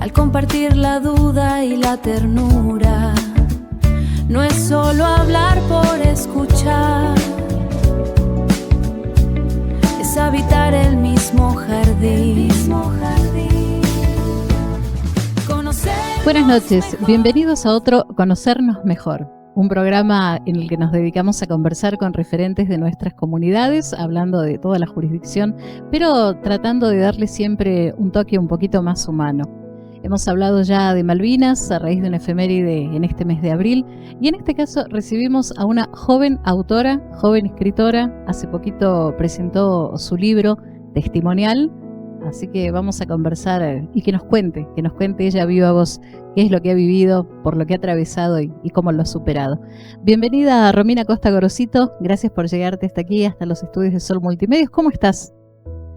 al compartir la duda y la ternura. No es solo hablar por escuchar, es habitar el mismo jardín. Buenas noches, bienvenidos a otro Conocernos Mejor, un programa en el que nos dedicamos a conversar con referentes de nuestras comunidades, hablando de toda la jurisdicción, pero tratando de darle siempre un toque un poquito más humano. Hemos hablado ya de Malvinas a raíz de una efeméride en este mes de abril, y en este caso recibimos a una joven autora, joven escritora. Hace poquito presentó su libro testimonial, así que vamos a conversar y que nos cuente ella viva voz qué es lo que ha vivido, por lo que ha atravesado y cómo lo ha superado. Bienvenida Romina Costa Gorosito, gracias por llegarte hasta aquí, hasta los estudios de Sol Multimedios. ¿Cómo estás?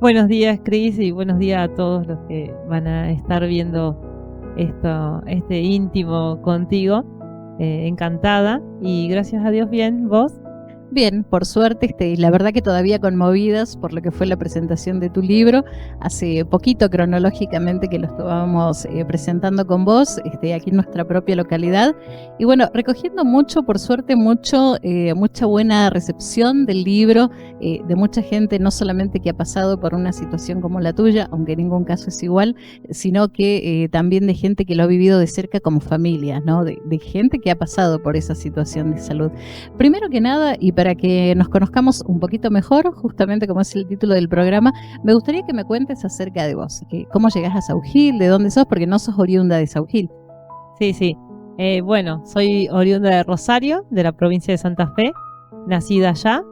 Buenos días, Cris, y buenos días a todos los que van a estar viendo este íntimo contigo. Encantada, y gracias a Dios bien. ¿Vos? Bien, por suerte, la verdad que todavía conmovidas por lo que fue la presentación de tu libro. Hace poquito, cronológicamente, que lo estábamos presentando con vos, aquí en nuestra propia localidad. Y bueno, recogiendo mucho, por suerte, mucha buena recepción del libro, de mucha gente, no solamente que ha pasado por una situación como la tuya, aunque en ningún caso es igual, sino que también de gente que lo ha vivido de cerca como familia, ¿no? De gente que ha pasado por esa situación de salud. Primero que nada, y para que nos conozcamos un poquito mejor, justamente como es el título del programa, me gustaría que me cuentes acerca de vos, cómo llegás a Sau Gil, de dónde sos, porque no sos oriunda de Sau Gil. Sí. Bueno, soy oriunda de Rosario, de la provincia de Santa Fe, nacida allá.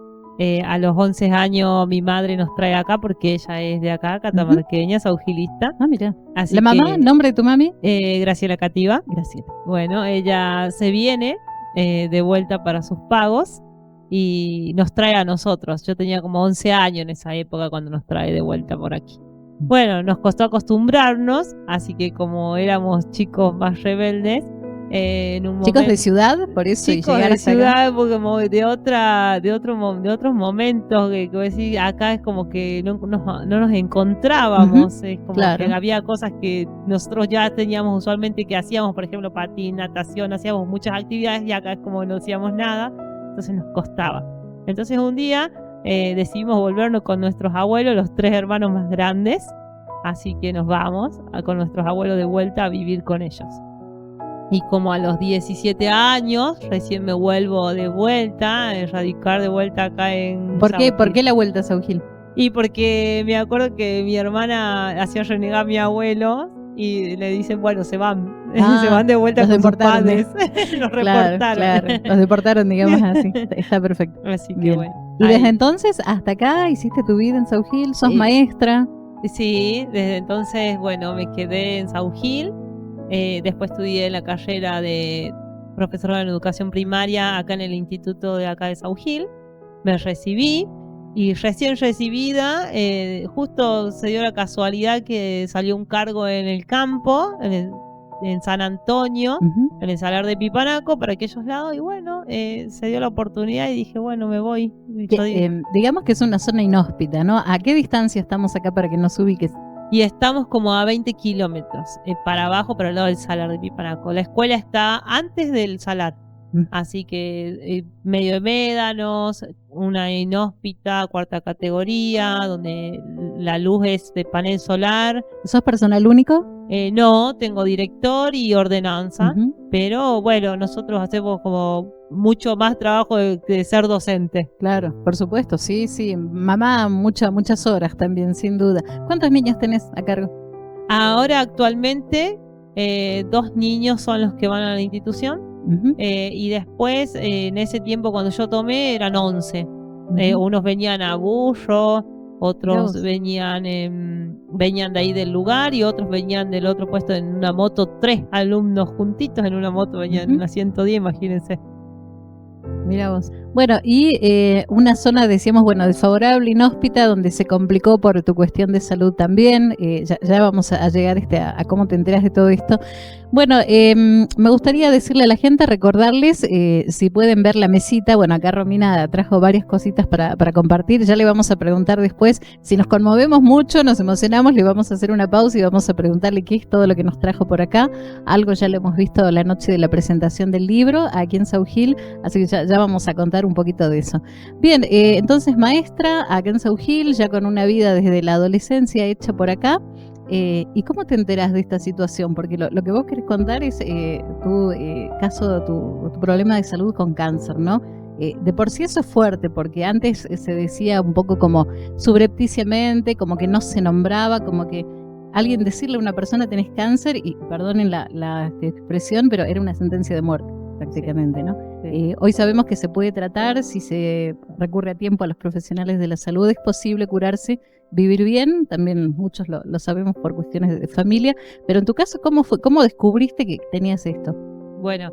A los 11 años mi madre nos trae acá porque ella es de acá, catamarqueña, saugilista. Ah, mira. ¿La mamá? ¿El nombre de tu mami? Graciela Cativa. Graciela. Bueno, ella se viene de vuelta para sus pagos y nos trae a nosotros. Yo tenía como 11 años en esa época cuando nos trae de vuelta por aquí. Bueno, nos costó acostumbrarnos, así que como éramos chicos más rebeldes, en un chicos momento, de ciudad, por eso, chicos y llegar de ciudad, acá. porque como de otros momentos que decir, acá es como que no nos encontrábamos. Es como claro, que había cosas que nosotros ya teníamos usualmente que hacíamos, por ejemplo, patín, natación, hacíamos muchas actividades, y acá es como no hacíamos nada, entonces nos costaba. Entonces un día decidimos volvernos con nuestros abuelos, los 3 hermanos más grandes, así que nos vamos con nuestros abuelos de vuelta a vivir con ellos. Y como a los 17 años, recién me vuelvo de vuelta, a radicar de vuelta acá en ¿Por qué la vuelta a Sau Gil? Y porque me acuerdo que mi hermana hacía renegar a mi abuelo y le dicen, bueno, se van de vuelta con sus padres. Los reportaron. Claro, los deportaron, digamos así. Está perfecto. Así que bien. bueno. ¿Y desde entonces hasta acá hiciste tu vida en Sau Gil? ¿Sos maestra? Sí, desde entonces, bueno, me quedé en Sau Gil. Después estudié la carrera de profesora en educación primaria acá en el instituto de acá de Sau Gil. Me recibí y recién recibida, justo se dio la casualidad que salió un cargo en el campo, en San Antonio, en el Salar de Pipanaco, para aquellos lados, y bueno, se dio la oportunidad y dije, bueno, me voy. Digamos que es una zona inhóspita, ¿no? ¿A qué distancia estamos acá para que nos ubiques? Y estamos como a 20 kilómetros para abajo, para el lado del Salar de Pipanaco. La escuela está antes del Salar, así que medio de médanos, una inhóspita, 4ª categoría, donde la luz es de panel solar. ¿Sos personal único? No, tengo director y ordenanza, pero bueno, nosotros hacemos como mucho más trabajo de ser docente. Claro, por supuesto, sí. Mamá, muchas horas también, sin duda. ¿Cuántos niños tenés a cargo? Ahora actualmente 2 niños son los que van a la institución, y después en ese tiempo cuando yo tomé eran 11. Unos venían a Burro, otros venían de ahí del lugar, y otros venían del otro puesto en una moto. 3 alumnos juntitos en una moto venían en una 110, imagínense. Mira vos. Bueno, y una zona, decíamos, bueno, desfavorable, inhóspita, donde se complicó por tu cuestión de salud también. Ya vamos a llegar a cómo te enteras de todo esto. Bueno, me gustaría decirle a la gente, recordarles, si pueden ver la mesita. Bueno, acá Romina trajo varias cositas para compartir. Ya le vamos a preguntar después, si nos conmovemos mucho, nos emocionamos, le vamos a hacer una pausa y vamos a preguntarle qué es todo lo que nos trajo por acá. Algo ya lo hemos visto la noche de la presentación del libro aquí en South Hill, así que ya vamos a contar un poquito de eso. Bien, entonces maestra acá en South Hill, ya con una vida desde la adolescencia hecha por acá. ¿Y cómo te enterás de esta situación? Porque lo que vos querés contar es tu caso, tu problema de salud con cáncer, ¿no? De por sí eso es fuerte, porque antes se decía un poco como subrepticiamente, como que no se nombraba, como que alguien decirle a una persona tenés cáncer, y perdonen la expresión, pero era una sentencia de muerte prácticamente, ¿no? Sí. Hoy sabemos que se puede tratar, si se recurre a tiempo a los profesionales de la salud, es posible curarse, vivir bien, también muchos lo sabemos por cuestiones de familia, pero en tu caso, ¿cómo fue? ¿Cómo descubriste que tenías esto? Bueno,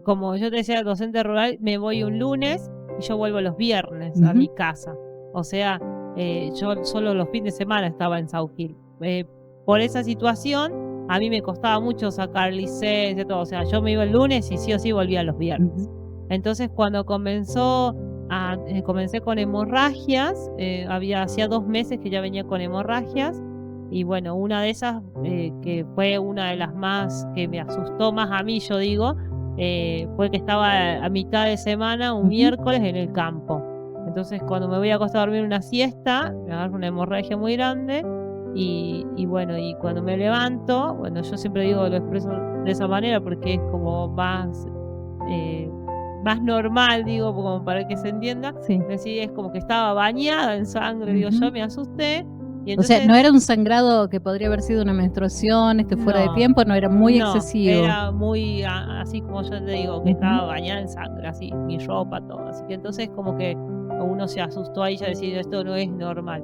como yo te decía, docente rural, me voy un lunes y yo vuelvo los viernes a mi casa. O sea, yo solo los fines de semana estaba en South Hill. Por esa situación, a mí me costaba mucho sacar licencia, todo. O sea, yo me iba el lunes y sí o sí volvía los viernes. Entonces, cuando comencé con hemorragias, hacía 2 meses que ya venía con hemorragias. Y bueno, una de esas, que fue una de las más que me asustó más a mí, yo digo, fue que estaba a mitad de semana, un miércoles, en el campo. Entonces, cuando me voy a acostar a dormir una siesta, me agarro una hemorragia muy grande. Y bueno, y cuando me levanto, bueno, yo siempre digo, lo expreso de esa manera porque es como más normal, digo, como para que se entienda. Sí. Decir, es como que estaba bañada en sangre, digo, yo me asusté. Y entonces, o sea, no era un sangrado que podría haber sido una menstruación, fuera de tiempo, no era muy excesivo. Era muy así como yo te digo, que estaba bañada en sangre, así, mi ropa, todo. Así que entonces como que uno se asustó ahí ya decir, esto no es normal.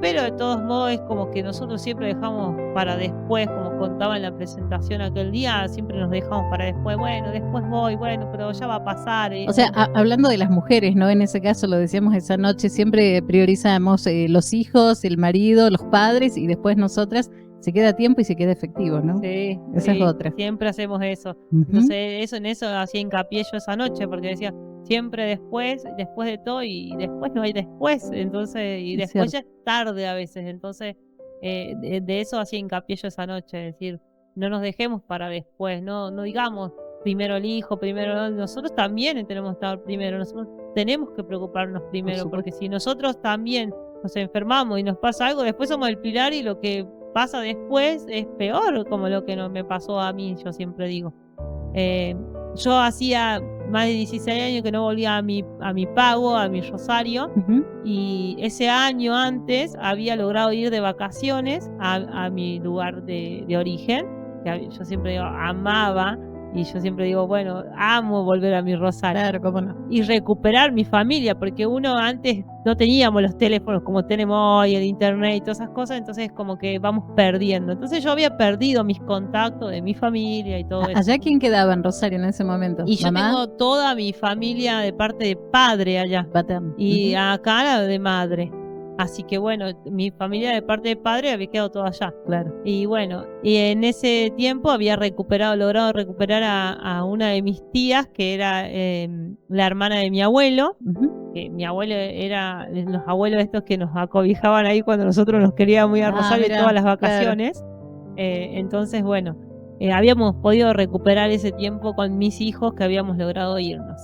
Pero de todos modos es como que nosotros siempre dejamos para después, como contaba en la presentación aquel día, siempre nos dejamos para después, bueno, después voy, bueno, pero ya va a pasar. O sea, hablando de las mujeres, ¿no? En ese caso, lo decíamos esa noche, siempre priorizamos los hijos, el marido, los padres, y después nosotras. Se queda tiempo y se queda efectivo, ¿no? Sí, esa es otra. Siempre hacemos eso. Entonces, en eso hacía hincapié yo esa noche, porque decía, siempre después de todo, y después no hay después. Entonces, y después ya es tarde a veces. Entonces, de eso hacía hincapié yo esa noche, es decir, no nos dejemos para después, no digamos primero el hijo, primero nosotros también tenemos que estar primero, nosotros tenemos que preocuparnos primero, porque si nosotros también nos enfermamos y nos pasa algo, después somos el pilar y lo que pasa después es peor, como lo que me pasó a mí, yo siempre digo. Yo hacía más de 16 años que no volvía a mi pago, a mi rosario, y ese año antes había logrado ir de vacaciones a mi lugar de origen, que yo siempre digo, amaba. Y yo siempre digo, bueno, amo volver a mi rosario. Claro, cómo no. Y recuperar mi familia, porque uno antes no teníamos los teléfonos como tenemos hoy, el internet y todas esas cosas, entonces como que vamos perdiendo. Entonces yo había perdido mis contactos de mi familia y todo eso. ¿Allá quién quedaba en Rosario en ese momento? Y ¿mamá? Yo tengo toda mi familia de parte de padre allá. Paterno. Y acá la de madre. Así que bueno, mi familia de parte de padre había quedado toda allá. Claro. Y bueno, y en ese tiempo había logrado recuperar a una de mis tías, que era la hermana de mi abuelo. Que mi abuelo era los abuelos estos que nos acobijaban ahí cuando nosotros nos queríamos ir a Rosario todas las vacaciones. Claro. Entonces, bueno, habíamos podido recuperar ese tiempo con mis hijos que habíamos logrado irnos.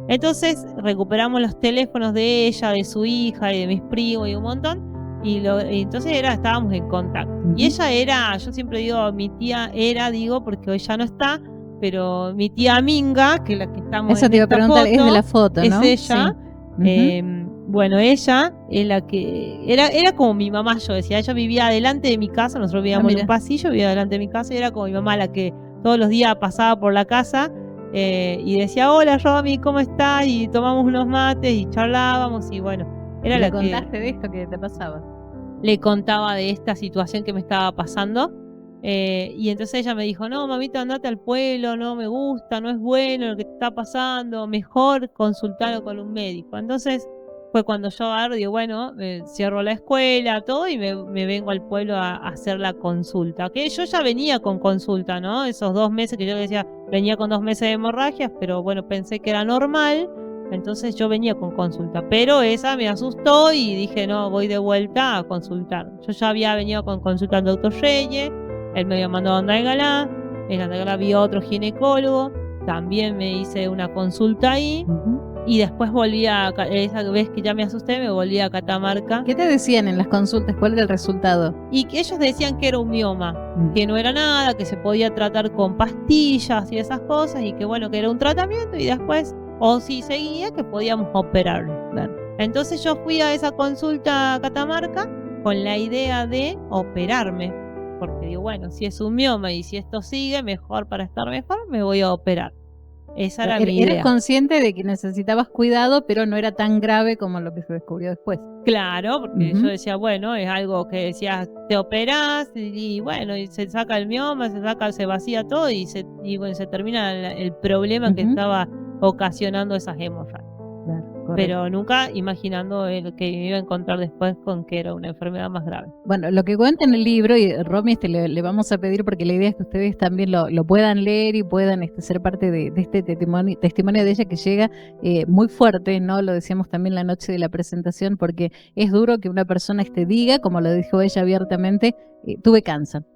Entonces recuperamos los teléfonos de ella, de su hija y de mis primos y un montón, y entonces estábamos en contacto. Y ella era, yo siempre digo, mi tía era, porque hoy ya no está, pero mi tía Minga, que la que estamos eso en te iba a preguntar, foto, es de la foto, ¿no? Es ella. Sí. Bueno, ella es la que era como mi mamá, yo decía, ella vivía adelante de mi casa, nosotros vivíamos en un pasillo, vivía adelante de mi casa, y era como mi mamá la que todos los días pasaba por la casa. Y decía, hola Romy, ¿cómo estás? Y tomamos unos mates y charlábamos, y bueno, era la que... ¿Le contaste de esto que te pasaba? Le contaba de esta situación que me estaba pasando. Y entonces ella me dijo, no, mamita, andate al pueblo, no me gusta, no es bueno lo que te está pasando, mejor consultarlo con un médico. Entonces fue cuando yo agarro y digo, bueno, cierro la escuela, todo, y me vengo al pueblo a hacer la consulta. Que yo ya venía con consulta, ¿no? Esos 2 meses que yo decía, venía con 2 meses de hemorragias, pero bueno, pensé que era normal, entonces yo venía con consulta. Pero esa me asustó y dije, no, voy de vuelta a consultar. Yo ya había venido con consulta al doctor Reyes, él me había mandado a Andalgalá, en Andalgalá vi a otro ginecólogo, también me hice una consulta ahí. Y después volví esa vez que ya me asusté, me volví a Catamarca. ¿Qué te decían en las consultas? ¿Cuál era el resultado? Y que ellos decían que era un mioma, que no era nada, que se podía tratar con pastillas y esas cosas, y que bueno, que era un tratamiento, y después, o si seguía, que podíamos operarlo. Claro. Entonces yo fui a esa consulta a Catamarca con la idea de operarme, porque digo, bueno, si es un mioma y si esto sigue, mejor para estar mejor, me voy a operar. Esa era mi idea. Eres consciente de que necesitabas cuidado, pero no era tan grave como lo que se descubrió después. Claro, porque yo decía, bueno, es algo que decías, te operás y bueno, y se saca el mioma, se vacía todo y bueno, se termina el problema que estaba ocasionando esas hemorragias. Claro, pero nunca imaginando el que me iba a encontrar después con que era una enfermedad más grave. Bueno, lo que cuenta en el libro, y Romy le vamos a pedir porque la idea es que ustedes también lo puedan leer y puedan ser parte de este testimonio de ella que llega muy fuerte, ¿no? Lo decíamos también la noche de la presentación, porque es duro que una persona diga, como lo dijo ella abiertamente, tuve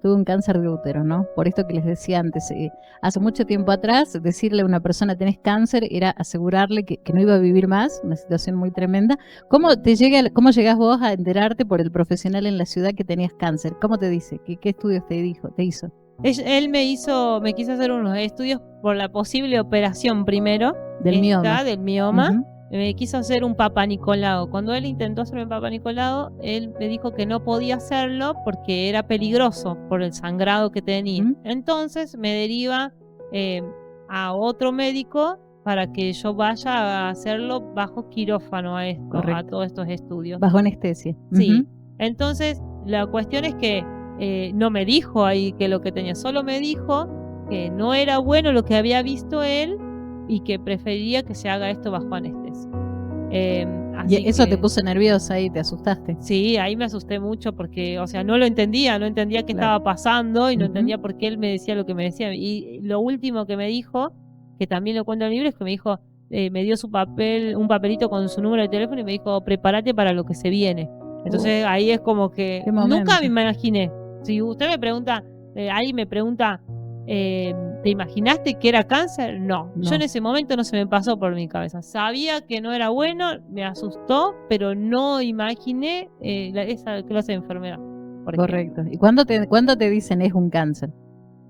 un cáncer de útero, ¿no? Por esto que les decía antes, hace mucho tiempo atrás, decirle a una persona tenés cáncer era asegurarle que no iba a vivir más, una situación muy tremenda. ¿Cómo llegás vos a enterarte por el profesional en la ciudad que tenías cáncer? ¿Cómo te dice? ¿Qué estudios te hizo? Él me quiso hacer unos estudios por la posible operación primero del mioma. Me quiso hacer un Papa Nicolau. Cuando él intentó hacerme un Papa Nicolau, él me dijo que no podía hacerlo porque era peligroso por el sangrado que tenía. Entonces me deriva a otro médico para que yo vaya a hacerlo bajo quirófano a todos estos estudios. Bajo anestesia. Sí. Entonces la cuestión es que no me dijo ahí que lo que tenía, solo me dijo que no era bueno lo que había visto él y que prefería que se haga esto bajo anestesia. ¿Y eso te puso nerviosa y te asustaste? Sí, ahí me asusté mucho porque, o sea, no entendía qué estaba pasando y no entendía por qué él me decía lo que me decía. Y lo último que me dijo, que también lo cuento en el libro, es que me dijo, me dio un papelito con su número de teléfono y me dijo, prepárate para lo que se viene. Entonces ahí es como que nunca me imaginé. Si usted me pregunta, ahí me pregunta, ¿te imaginaste que era cáncer? No. Yo en ese momento no se me pasó por mi cabeza. Sabía que no era bueno, me asustó, pero no imaginé esa clase de enfermedad. Correcto. ¿Y cuándo te dicen es un cáncer?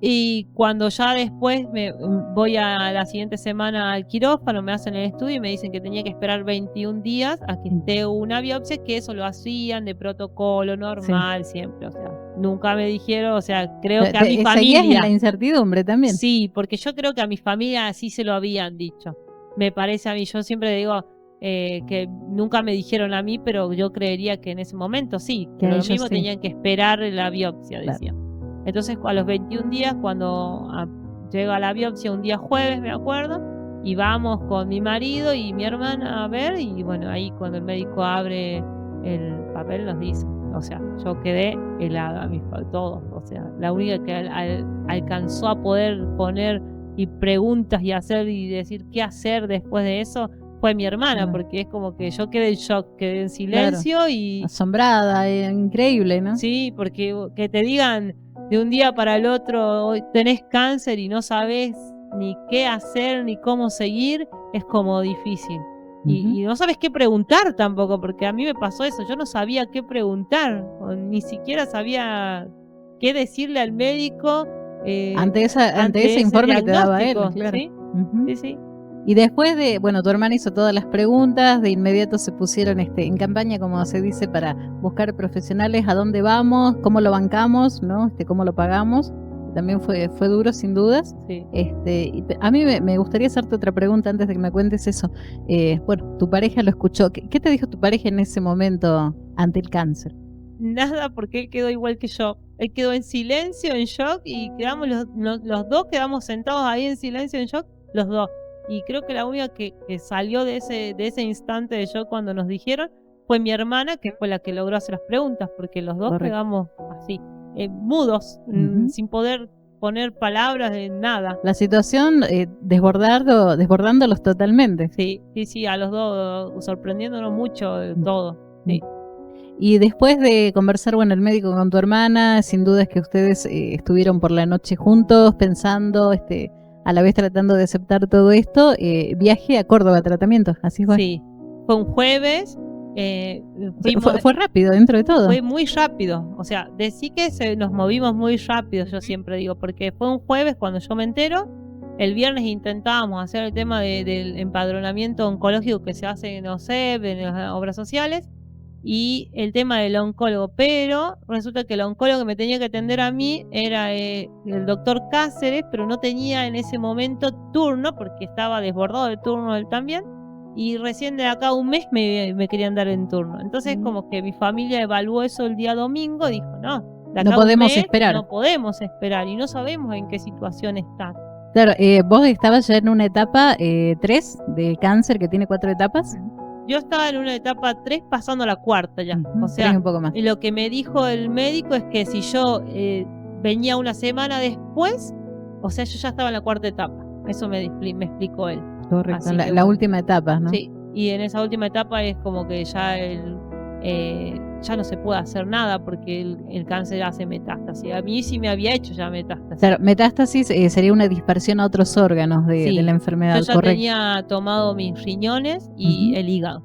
Y cuando ya después me voy a la siguiente semana al quirófano, me hacen el estudio y me dicen que tenía que esperar 21 días a que esté una biopsia, que eso lo hacían de protocolo normal siempre, o sea, nunca me dijeron, o sea, creo que a mi familia... ¿Seguías en la incertidumbre también? Sí, porque yo creo que a mi familia así se lo habían dicho, me parece a mí, yo siempre digo que nunca me dijeron a mí, pero yo creería que en ese momento sí, que lo mismo tenían que esperar la biopsia, decían. Entonces a los 21 días, cuando llega la biopsia, un día jueves me acuerdo, y vamos con mi marido y mi hermana a ver, y bueno, ahí cuando el médico abre el papel nos dice, o sea, yo quedé helada, todos, o sea, la única que alcanzó a poder poner y preguntas y hacer y decir qué hacer después de eso fue mi hermana, porque es como que yo quedé en shock, quedé en silencio y... Asombrada, increíble, ¿no? Sí, porque que te digan de un día para el otro, hoy tenés cáncer y no sabés ni qué hacer ni cómo seguir, es como difícil. Y no sabes qué preguntar tampoco, porque a mí me pasó eso, yo no sabía qué preguntar, ni siquiera sabía qué decirle al médico. Ante ese informe que te daba él, claro. ¿Sí? Sí. Y después tu hermana hizo todas las preguntas, de inmediato se pusieron en campaña, como se dice, para buscar profesionales, a dónde vamos, cómo lo bancamos, ¿no? Cómo lo pagamos. También fue duro, sin dudas. Sí. Y a mí me gustaría hacerte otra pregunta antes de que me cuentes eso. Tu pareja lo escuchó. ¿Qué te dijo tu pareja en ese momento ante el cáncer? Nada, porque él quedó igual que yo. él quedó en silencio, en shock, y quedamos los dos quedamos sentados ahí en silencio, en shock, los dos. Y creo que la única que salió de ese instante de shock cuando nos dijeron fue mi hermana, que fue la que logró hacer las preguntas, porque los dos quedamos así, mudos, sin poder poner palabras de nada. La situación desbordándolos totalmente. Sí, a los dos sorprendiéndonos mucho de todo. Sí. Y después de conversar, bueno, el médico con tu hermana, sin duda es que ustedes estuvieron por la noche juntos, pensando, a la vez tratando de aceptar todo esto, viaje a Córdoba a tratamiento, ¿así fue? Sí, fue un jueves. Fue rápido dentro de todo. Fue muy rápido, o sea, decí que nos movimos muy rápido, yo siempre digo, porque fue un jueves cuando yo me entero. El viernes intentábamos hacer el tema del empadronamiento oncológico que se hace, no sé, en las obras sociales, y el tema del oncólogo, pero resulta que el oncólogo que me tenía que atender a mí era el doctor Cáceres, pero no tenía en ese momento turno, porque estaba desbordado de turno él también. Y recién de acá a un mes me querían dar en turno. Entonces como que mi familia evaluó eso el día domingo y dijo, no, de acá no podemos un mes esperar. No podemos esperar y no sabemos en qué situación está. Claro, vos estabas ya en una etapa 3 de cáncer que tiene 4 etapas. Yo estaba en una etapa 3 pasando a la cuarta ya. O sea, un poco más. Lo que me dijo el médico es que si yo venía una semana después, o sea, yo ya estaba en la 4ª etapa. Eso me explicó él. Correcto, la última etapa, ¿no? Sí, y en esa última etapa es como que ya ya no se puede hacer nada porque el cáncer hace metástasis. A mí sí me había hecho ya metástasis. Claro, metástasis sería una dispersión a otros órganos de la enfermedad. Yo ya tenía tomado mis riñones y el hígado.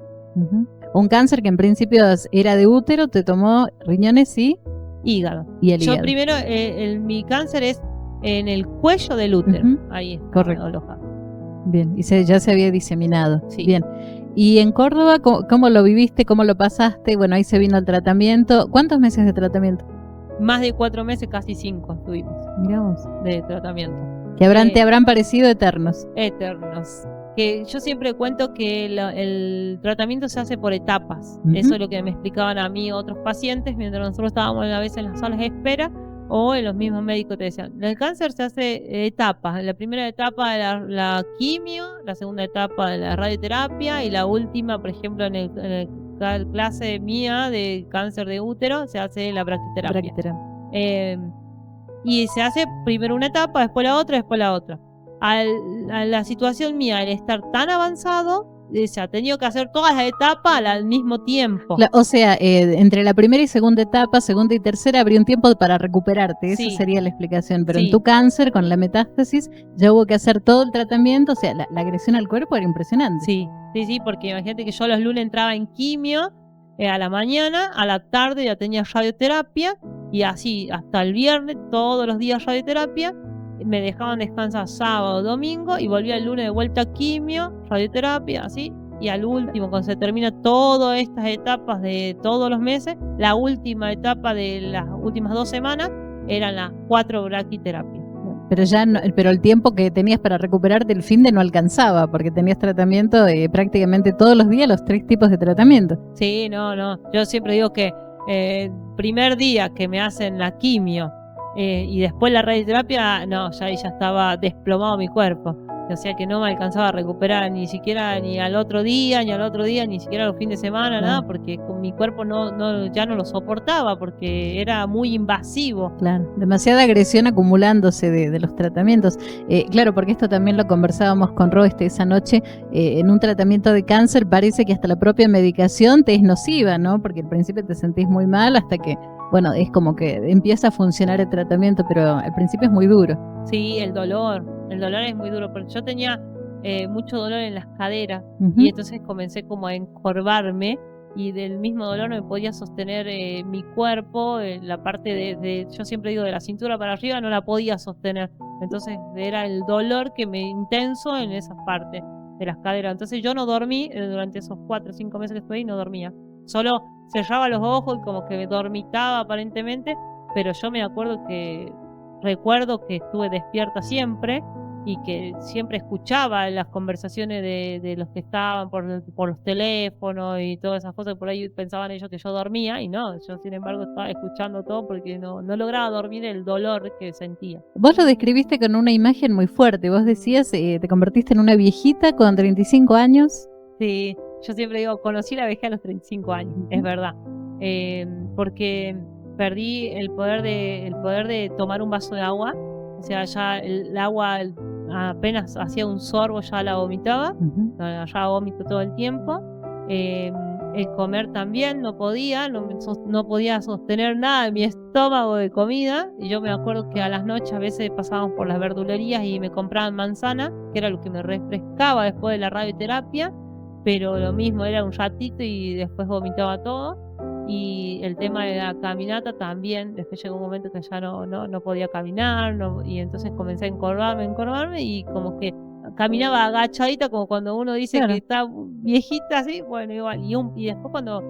Un cáncer que en principio era de útero, te tomó riñones y hígado. Y el hígado. Yo primero, mi cáncer es en el cuello del útero. Ahí está. Correcto. Bien, y ya se había diseminado. Sí. Bien. Y en Córdoba, ¿cómo lo viviste? ¿Cómo lo pasaste? Bueno, ahí se vino el tratamiento. ¿Cuántos meses de tratamiento? Más de 4 meses, casi 5 estuvimos. Miramos. De tratamiento. Que te habrán parecido eternos. Eternos. Que yo siempre cuento que el tratamiento se hace por etapas. Eso es lo que me explicaban a mí otros pacientes mientras nosotros estábamos a veces en las salas de espera. O en los mismos médicos te decían, el cáncer se hace etapas. La primera etapa de la quimio, la segunda etapa de la radioterapia y la última, por ejemplo, en el clase mía de cáncer de útero, se hace la braquiterapia. Y se hace primero una etapa, después la otra, después la otra. A la situación mía, al estar tan avanzado, se ha tenido que hacer todas las etapas al mismo tiempo. O sea, entre la primera y segunda etapa, segunda y tercera, habría un tiempo para recuperarte. Esa sería la explicación. Pero en tu cáncer, con la metástasis, ya hubo que hacer todo el tratamiento. O sea, la agresión al cuerpo era impresionante. Sí, porque imagínate que yo los lunes entraba en quimio a la mañana, a la tarde ya tenía radioterapia y así hasta el viernes, todos los días radioterapia. Me dejaban descansar sábado, domingo y volvía el lunes de vuelta a quimio, radioterapia, así. Y al último, cuando se termina todas estas etapas de todos los meses, la última etapa de las últimas 2 semanas eran las 4 braquiterapias. Pero pero el tiempo que tenías para recuperarte el fin de no alcanzaba, porque tenías tratamiento prácticamente todos los días, los 3 tipos de tratamiento. Sí, no. Yo siempre digo que primer día que me hacen la quimio, y después la radioterapia, no, ya estaba desplomado mi cuerpo. O sea que no me alcanzaba a recuperar ni siquiera ni al otro día, ni siquiera los fines de semana, nada, porque con mi cuerpo ya no lo soportaba, porque era muy invasivo. Claro, demasiada agresión acumulándose de los tratamientos. Claro, porque esto también lo conversábamos con Ro esa noche. En un tratamiento de cáncer parece que hasta la propia medicación te es nociva, ¿no? Porque al principio te sentís muy mal hasta que, bueno, es como que empieza a funcionar el tratamiento, pero al principio es muy duro. Sí, el dolor es muy duro, porque yo tenía mucho dolor en las caderas y entonces comencé como a encorvarme y del mismo dolor no me podía sostener mi cuerpo, la parte yo siempre digo de la cintura para arriba no la podía sostener, entonces era el dolor que me intenso en esa parte de las caderas, entonces yo no dormí durante esos 4 o 5 meses que estuve ahí, no dormía, solo cerraba los ojos y como que me dormitaba aparentemente, pero yo recuerdo que estuve despierta siempre, y que siempre escuchaba las conversaciones de los que estaban por los teléfonos y todas esas cosas, por ahí pensaban ellos que yo dormía, y no, yo sin embargo estaba escuchando todo porque no lograba dormir el dolor que sentía. Vos lo describiste con una imagen muy fuerte, vos decías, te convertiste en una viejita con 35 años. Sí, yo siempre digo, conocí la vejez a los 35 años, es verdad, porque perdí el poder de tomar un vaso de agua, o sea, ya el agua apenas hacía un sorbo ya la vomitaba, ya vomito todo el tiempo. El comer también no podía sostener nada de mi estómago de comida, y yo me acuerdo que a las noches a veces pasábamos por las verdulerías y me compraban manzana, que era lo que me refrescaba después de la radioterapia, pero lo mismo, era un ratito y después vomitaba todo. Y el tema de la caminata también, después llegó un momento que ya no podía caminar, y entonces comencé a encorvarme y como que caminaba agachadita, como cuando uno dice que está viejita así, bueno, igual. Y después cuando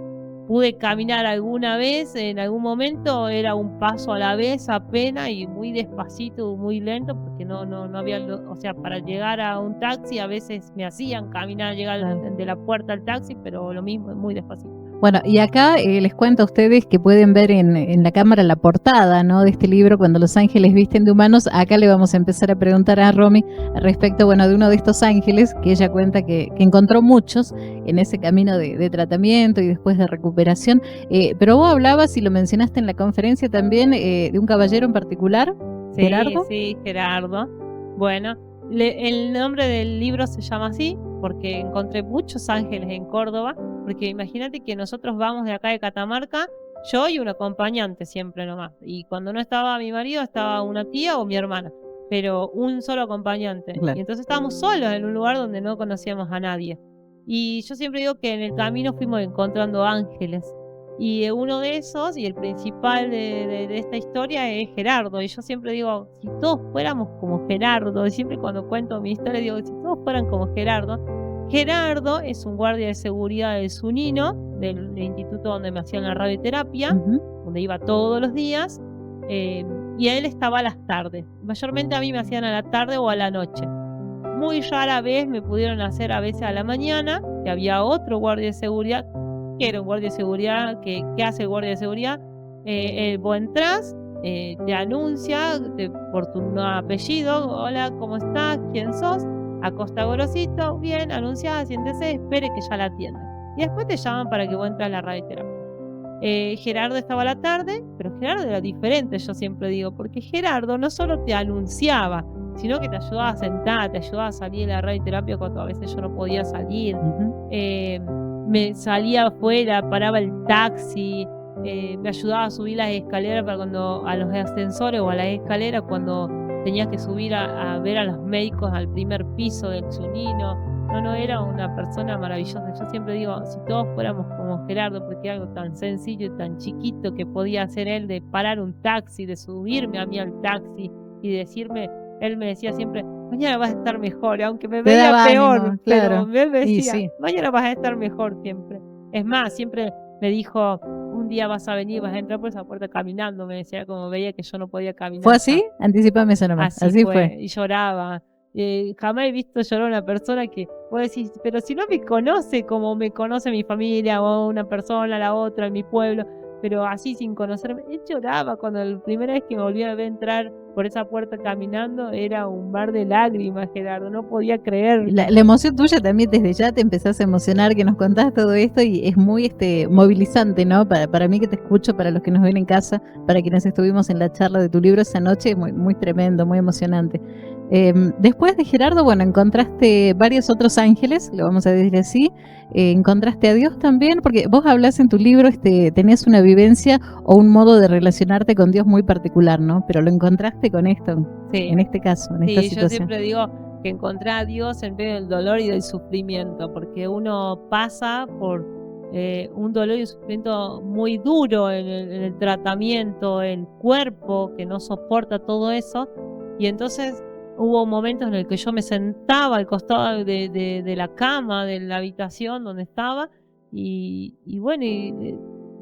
pude caminar alguna vez, en algún momento, era un paso a la vez apenas y muy despacito, muy lento, porque no había, o sea, para llegar a un taxi a veces me hacían caminar, llegar de la puerta al taxi, pero lo mismo, muy despacito. Bueno, y acá les cuento a ustedes que pueden ver en la cámara la portada, ¿no?, de este libro, Cuando los ángeles visten de humanos. Acá le vamos a empezar a preguntar a Romy respecto, bueno, de uno de estos ángeles, que ella cuenta que encontró muchos en ese camino de tratamiento y después de recuperación. Pero vos hablabas, y lo mencionaste en la conferencia también, de un caballero en particular, sí, Gerardo. Sí, Gerardo. Bueno, el nombre del libro se llama así porque encontré muchos ángeles en Córdoba, porque imagínate que nosotros vamos de acá de Catamarca, yo y un acompañante siempre nomás, y cuando no estaba mi marido estaba una tía o mi hermana, pero un solo acompañante. Claro. Y entonces estábamos solos en un lugar donde no conocíamos a nadie, y yo siempre digo que en el camino fuimos encontrando ángeles, y uno de esos, y el principal de esta historia, es Gerardo. Y yo siempre digo, si todos fuéramos como Gerardo, y siempre cuando cuento mi historia digo, si todos fueran como Gerardo. Gerardo es un guardia de seguridad del Zunino, del instituto donde me hacían la radioterapia, donde iba todos los días, y a él estaba a las tardes. Mayormente a mí me hacían a la tarde o a la noche. Muy rara vez me pudieron hacer a veces a la mañana, que había otro guardia de seguridad, que era un guardia de seguridad, que hace el guardia de seguridad, vos entrás, te anuncia por tu apellido, hola, ¿cómo estás? ¿Quién sos? Acosta Gorosito, bien, anunciada, siéntese, espere que ya la atiendan. Y después te llaman para que vos entres a la radioterapia. Gerardo estaba a la tarde, pero Gerardo era diferente, yo siempre digo, porque Gerardo no solo te anunciaba, sino que te ayudaba a sentar, te ayudaba a salir de la radioterapia cuando a veces yo no podía salir. Me salía afuera, paraba el taxi, me ayudaba a subir las escaleras a los ascensores o a las escaleras cuando tenía que subir a ver a los médicos al primer piso del Zunino. No, era una persona maravillosa. Yo siempre digo, si todos fuéramos como Gerardo, porque algo tan sencillo y tan chiquito que podía hacer él, de parar un taxi, de subirme a mí al taxi y decirme, él me decía siempre, mañana vas a estar mejor, aunque me veía peor, ánimo, claro. Pero él me decía, sí. Mañana vas a estar mejor siempre. Es más, siempre me dijo, un día vas a venir, vas a entrar por esa puerta caminando, me decía, como veía que yo no podía caminar. ¿Fue así? Anticipame eso nomás. Así fue. Y lloraba. Jamás he visto llorar a una persona que vos decís, pero si no me conoce como me conoce mi familia o una persona, la otra, en mi pueblo, pero así sin conocerme, él lloraba cuando la primera vez que me volví a ver entrar por esa puerta caminando, era un mar de lágrimas, Gerardo, no podía creer. La emoción tuya también, desde ya te empezás a emocionar, que nos contás todo esto, y es muy movilizante, ¿no? Para mí que te escucho, para los que nos ven en casa, para quienes estuvimos en la charla de tu libro esa noche, muy, muy tremendo, muy emocionante. Después de Gerardo, bueno, encontraste varios otros ángeles, lo vamos a decir así. Encontraste a Dios también, porque vos hablás en tu libro, tenés una vivencia o un modo de relacionarte con Dios muy particular, ¿no? Pero lo encontraste con esto, sí. En este caso, en esta situación. Yo siempre digo que encontré a Dios en medio del dolor y del sufrimiento, porque uno pasa por un dolor y un sufrimiento muy duro en el tratamiento, el cuerpo que no soporta todo eso, y entonces hubo momentos en el que yo me sentaba al costado de la cama de la habitación donde estaba y bueno, y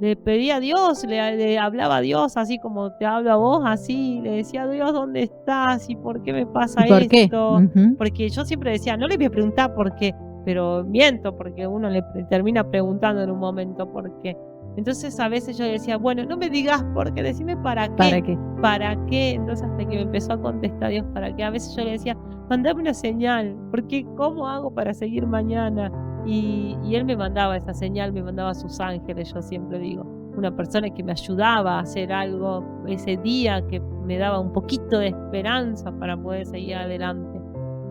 le pedía a Dios, le hablaba a Dios así como te hablo a vos, así, le decía, Dios, ¿dónde estás? ¿Y por qué me pasa ¿Y por qué? esto? Ujú. Porque yo siempre decía, no le voy a preguntar por qué, pero miento, porque uno le termina preguntando en un momento por qué. Entonces a veces yo le decía, bueno, no me digas por qué, decime para qué. ¿Para qué? ¿Para qué? Entonces hasta que me empezó a contestar Dios para qué. A veces yo le decía, mandame una señal, porque ¿cómo hago para seguir mañana? Y él me mandaba esa señal, me mandaba a sus ángeles, yo siempre digo. Una persona que me ayudaba a hacer algo ese día, que me daba un poquito de esperanza para poder seguir adelante.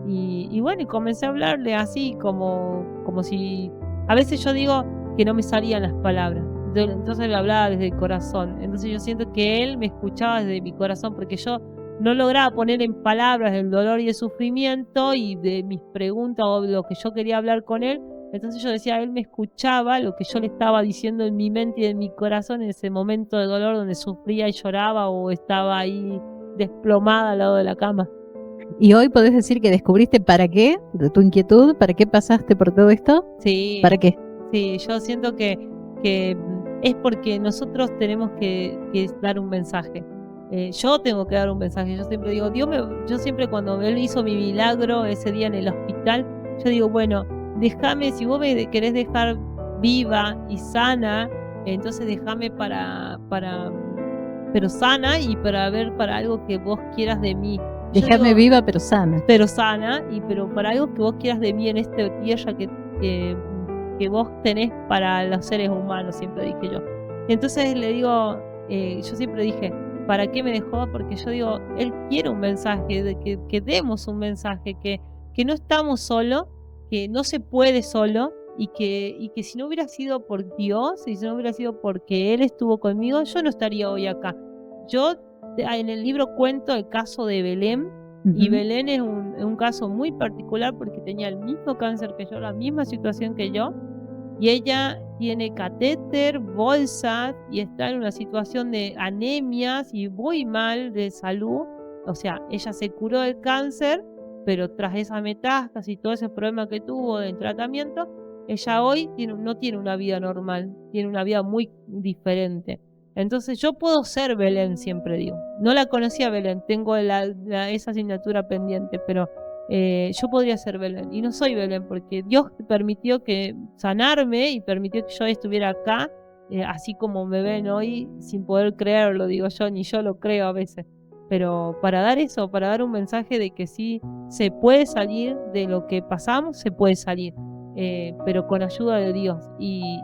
Y bueno, y comencé a hablarle así, como si... A veces yo digo que no me salían las palabras. Entonces le hablaba desde el corazón. Entonces yo siento que él me escuchaba desde mi corazón, porque yo no lograba poner en palabras el dolor y el sufrimiento y de mis preguntas o lo que yo quería hablar con él. Entonces yo decía, él me escuchaba lo que yo le estaba diciendo en mi mente y en mi corazón en ese momento de dolor donde sufría y lloraba o estaba ahí desplomada al lado de la cama. ¿Y hoy podés decir que descubriste para qué, de tu inquietud, para qué pasaste por todo esto? Sí. ¿Para qué? Sí, yo siento que es porque nosotros tenemos que dar un mensaje. Yo tengo que dar un mensaje. Yo siempre digo, yo siempre cuando él hizo mi milagro ese día en el hospital, yo digo, bueno, déjame, si vos me querés dejar viva y sana, entonces déjame pero sana y para ver para algo que vos quieras de mí. Déjame viva pero sana. Pero sana, pero para algo que vos quieras de mí en esta tierra que vos tenés para los seres humanos, siempre dije yo. Entonces le digo, yo siempre dije, ¿para qué me dejó? Porque yo digo, él quiere un mensaje, de que demos un mensaje, que no estamos solos, que no se puede solo, y que si no hubiera sido por Dios, y si no hubiera sido porque él estuvo conmigo, yo no estaría hoy acá. Yo en el libro cuento el caso de Belén, y Belén es un caso muy particular porque tenía el mismo cáncer que yo, la misma situación que yo, y ella tiene catéter, bolsas, y está en una situación de anemias y muy mal de salud. O sea, ella se curó del cáncer, pero tras esa metástasis y todo ese problema que tuvo del tratamiento, ella hoy no tiene una vida normal, tiene una vida muy diferente. Entonces yo puedo ser Belén, siempre digo. No la conocía Belén, tengo esa asignatura pendiente, pero yo podría ser Belén. Y no soy Belén porque Dios permitió que sanarme y permitió que yo estuviera acá, así como me ven hoy, sin poder creerlo, digo yo, ni yo lo creo a veces. Pero para dar eso, para dar un mensaje de que sí se puede salir de lo que pasamos, se puede salir, pero con ayuda de Dios. Y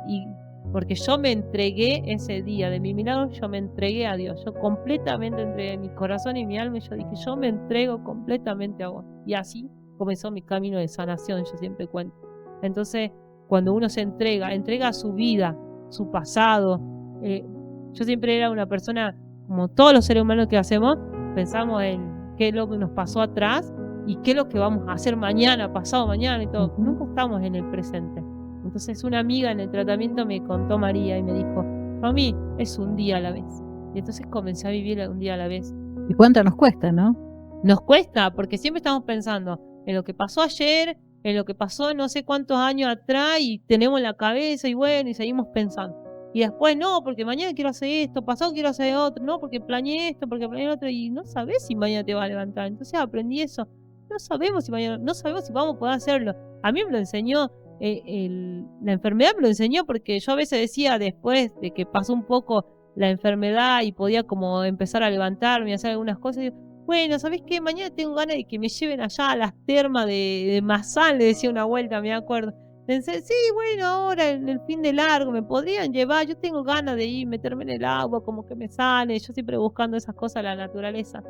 porque yo me entregué ese día de mi milagro, yo me entregué a Dios, yo completamente entregué mi corazón y mi alma, y yo dije, yo me entrego completamente a vos. Y así comenzó mi camino de sanación, yo siempre cuento. Entonces, cuando uno se entrega su vida, su pasado, yo siempre era una persona, como todos los seres humanos que hacemos, pensamos en qué es lo que nos pasó atrás y qué es lo que vamos a hacer mañana, pasado mañana y todo. Nunca estamos en el presente. Entonces una amiga en el tratamiento me contó, María, y me dijo, Mami, es un día a la vez. Y entonces comencé a vivir un día a la vez. ¿Y cuánto nos cuesta, no? Nos cuesta, porque siempre estamos pensando en lo que pasó ayer, en lo que pasó no sé cuántos años atrás, y tenemos en la cabeza, y bueno, y seguimos pensando. Y después, no, porque mañana quiero hacer esto, pasado quiero hacer otro, no, porque planeé esto, porque planeé otro, y no sabes si mañana te va a levantar. Entonces aprendí eso. No sabemos si vamos a poder hacerlo. A mí me lo enseñó la enfermedad, me lo enseñó, porque yo a veces decía, después de que pasó un poco la enfermedad y podía como empezar a levantarme y hacer algunas cosas, digo, bueno, ¿sabés qué? Mañana tengo ganas de que me lleven allá a las termas de Mazán, le decía una vuelta, me acuerdo. Pensé, sí, bueno, ahora en el fin de largo me podrían llevar, yo tengo ganas de ir, meterme en el agua, como que me sane, yo siempre buscando esas cosas, la naturaleza.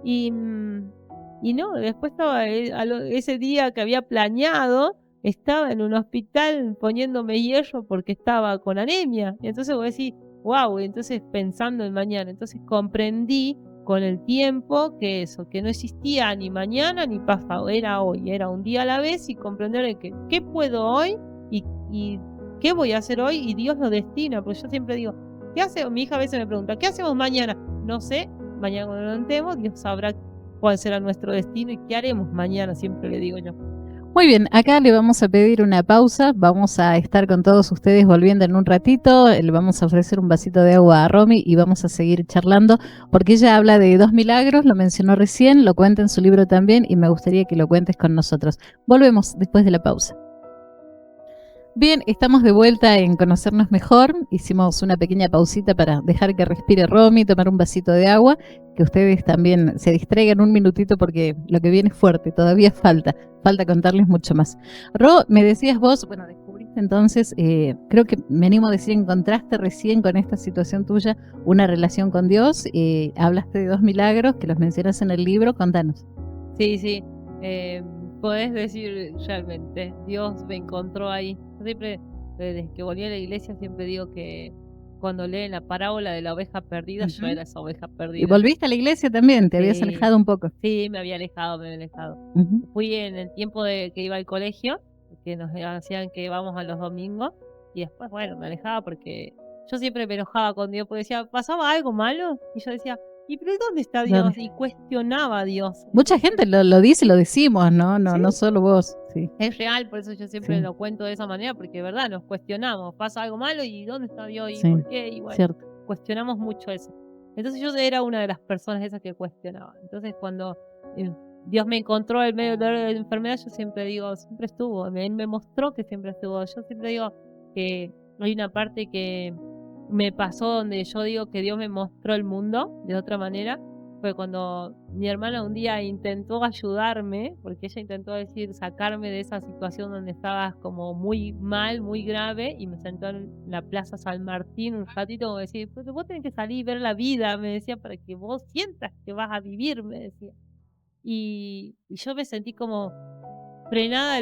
Y no, después estaba ese día que había planeado, estaba en un hospital poniéndome hierro porque estaba con anemia. Y entonces voy a decir, wow, entonces pensando en mañana. Entonces comprendí con el tiempo que no existía ni mañana ni pasado, era hoy, era un día a la vez, y comprender que qué puedo hoy y qué voy a hacer hoy, y Dios lo destina. Porque yo siempre digo, ¿qué hace? Mi hija a veces me pregunta, ¿qué hacemos mañana? No sé, mañana cuando lo levantemos, Dios sabrá cuál será nuestro destino y qué haremos mañana, siempre le digo yo. Muy bien, acá le vamos a pedir una pausa, vamos a estar con todos ustedes volviendo en un ratito, le vamos a ofrecer un vasito de agua a Romy y vamos a seguir charlando porque ella habla de 2 milagros, lo mencionó recién, lo cuenta en su libro también y me gustaría que lo cuentes con nosotros. Volvemos después de la pausa. Bien, estamos de vuelta en Conocernos Mejor. Hicimos una pequeña pausita para dejar que respire Romy, tomar un vasito de agua, que ustedes también se distraigan un minutito porque lo que viene es fuerte, todavía falta contarles mucho más. Ro, me decías vos, bueno, descubriste entonces, creo que me animo a decir, encontraste recién con esta situación tuya una relación con Dios, hablaste de 2 milagros que los mencionas en el libro, contanos. Sí, podés decir realmente, Dios me encontró ahí. Yo siempre, desde que volví a la iglesia, siempre digo que cuando leen la parábola de la oveja perdida, yo era esa oveja Y perdida. volviste a la iglesia también, te habías Sí. alejado un poco. Sí, me había alejado. Fui en el tiempo de que iba al colegio, que nos hacían que íbamos a los domingos, y después, bueno, me alejaba porque yo siempre me enojaba con Dios, porque decía, ¿pasaba algo malo? Y yo decía, ¿y pero dónde está Dios? ¿Dónde? Y cuestionaba a Dios. Mucha gente lo dice, lo decimos, ¿no? No, Sí. no solo vos. Sí. Es real, por eso yo siempre Sí. lo cuento de esa manera, porque de verdad nos cuestionamos, pasa algo malo y ¿dónde está Dios? ¿Y Sí, por qué? Y bueno, cierto. cuestionamos mucho eso. Entonces yo era una de las personas esas que cuestionaba. Entonces cuando Dios me encontró en medio de la enfermedad, yo siempre digo, siempre estuvo, Él me mostró que siempre estuvo. Yo siempre digo que hay una parte que me pasó donde yo digo que Dios me mostró el mundo de otra manera. Fue cuando mi hermana un día intentó ayudarme, porque ella intentó sacarme de esa situación donde estaba como muy mal, muy grave, y me sentó en la Plaza San Martín un ratito como decir, pues vos tenés que salir y ver la vida, me decía, para que vos sientas que vas a vivir, me decía. Y yo me sentí como frenada,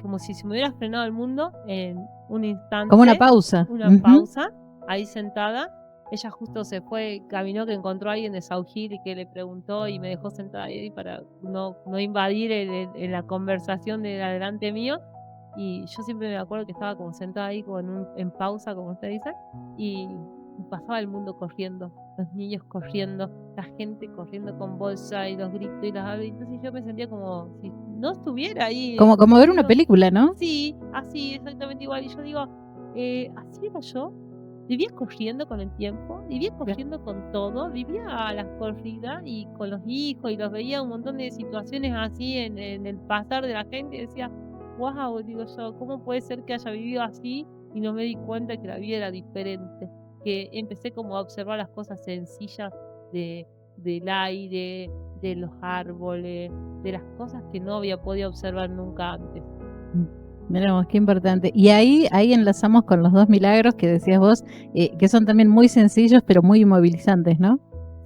como si se me hubiera frenado el mundo en un instante. Como una pausa. Una pausa, ahí sentada. Ella justo se fue, caminó, que encontró a alguien de South Hill y que le preguntó y me dejó sentada ahí para no invadir en la conversación de adelante mío. Y yo siempre me acuerdo que estaba como sentada ahí como en pausa, como usted dice, y pasaba el mundo corriendo, los niños corriendo, la gente corriendo con bolsa y los gritos y las aves. Entonces yo me sentía como si no estuviera ahí. Como ver una película, ¿no? Sí, así, exactamente igual. Y yo digo, así era yo. Vivía corriendo con el tiempo, vivía corriendo con todo, vivía a las corridas y con los hijos y los veía un montón de situaciones así en el pasar de la gente y decía, wow, digo yo, ¿cómo puede ser que haya vivido así y no me di cuenta que la vida era diferente? Que empecé como a observar las cosas sencillas del aire, de los árboles, de las cosas que no había podido observar nunca antes. Miramos, qué importante. Y ahí enlazamos con los 2 milagros que decías vos, que son también muy sencillos, pero muy movilizantes, ¿no?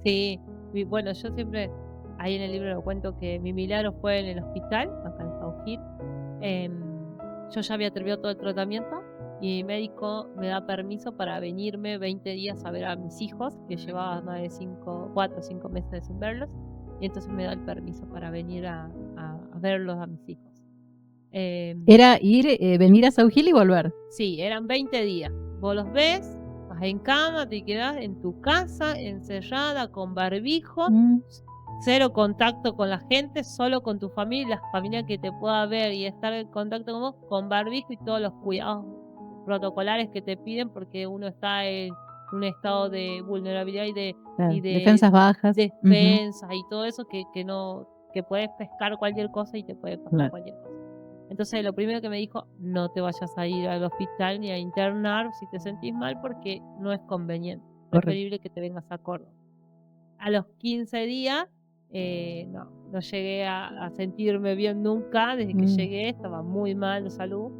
Sí, y bueno, yo siempre, ahí en el libro lo cuento que mi milagro fue en el hospital, acá en South Hill. Yo ya había terminado todo el tratamiento y mi médico me da permiso para venirme 20 días a ver a mis hijos, que llevaba más de 4 o 5 meses sin verlos, y entonces me da el permiso para venir a verlos a mis hijos. Era venir a South Hill y volver. Sí, eran 20 días. Vos los ves, vas en cama, te quedás en tu casa, encerrada, con barbijo, cero contacto con la gente, solo con tu familia, la familia que te pueda ver y estar en contacto con vos, con barbijo y todos los cuidados protocolares que te piden porque uno está en un estado de vulnerabilidad y de defensas bajas. Defensas y todo eso que puedes pescar cualquier cosa y te puede pasar cualquier cosa. Entonces lo primero que me dijo, no te vayas a ir al hospital ni a internar si te sentís mal porque no es conveniente. Es preferible que te vengas a Córdoba. A los 15 días no llegué a sentirme bien nunca. Desde que llegué estaba muy mal de salud.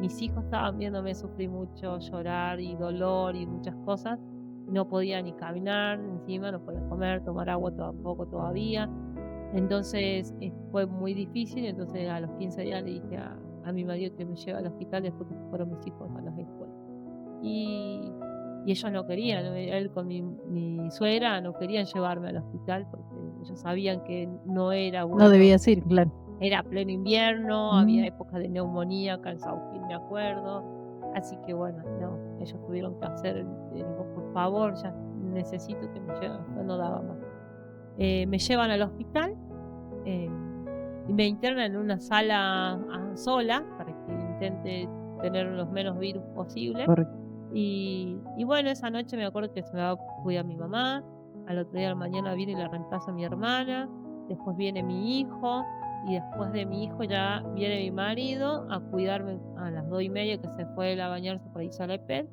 Mis hijos estaban viéndome sufrir mucho, llorar y dolor y muchas cosas. No podía ni caminar encima, no podía comer, tomar agua tampoco todavía. Entonces fue muy difícil, entonces a los 15 días le dije a mi marido que me lleve al hospital después que fueron mis hijos a las escuelas. Y ellos no querían, él con mi suegra no querían llevarme al hospital porque ellos sabían que no era bueno. No debía ir, claro. Era pleno invierno, había épocas de neumonía acá en South Hill, me acuerdo. Así que bueno, no, ellos tuvieron que hacer, digo, por favor, ya necesito que me lleven, yo no daba más. Me llevan al hospital, me internan en una sala sola para que intente tener los menos virus posible. Y bueno, esa noche me acuerdo que se me va a cuidar mi mamá, al otro día de la mañana viene y la reemplaza mi hermana, después viene mi hijo, y después de mi hijo ya viene mi marido a cuidarme a las 2:30, que se fue él a bañarse por Isalepet.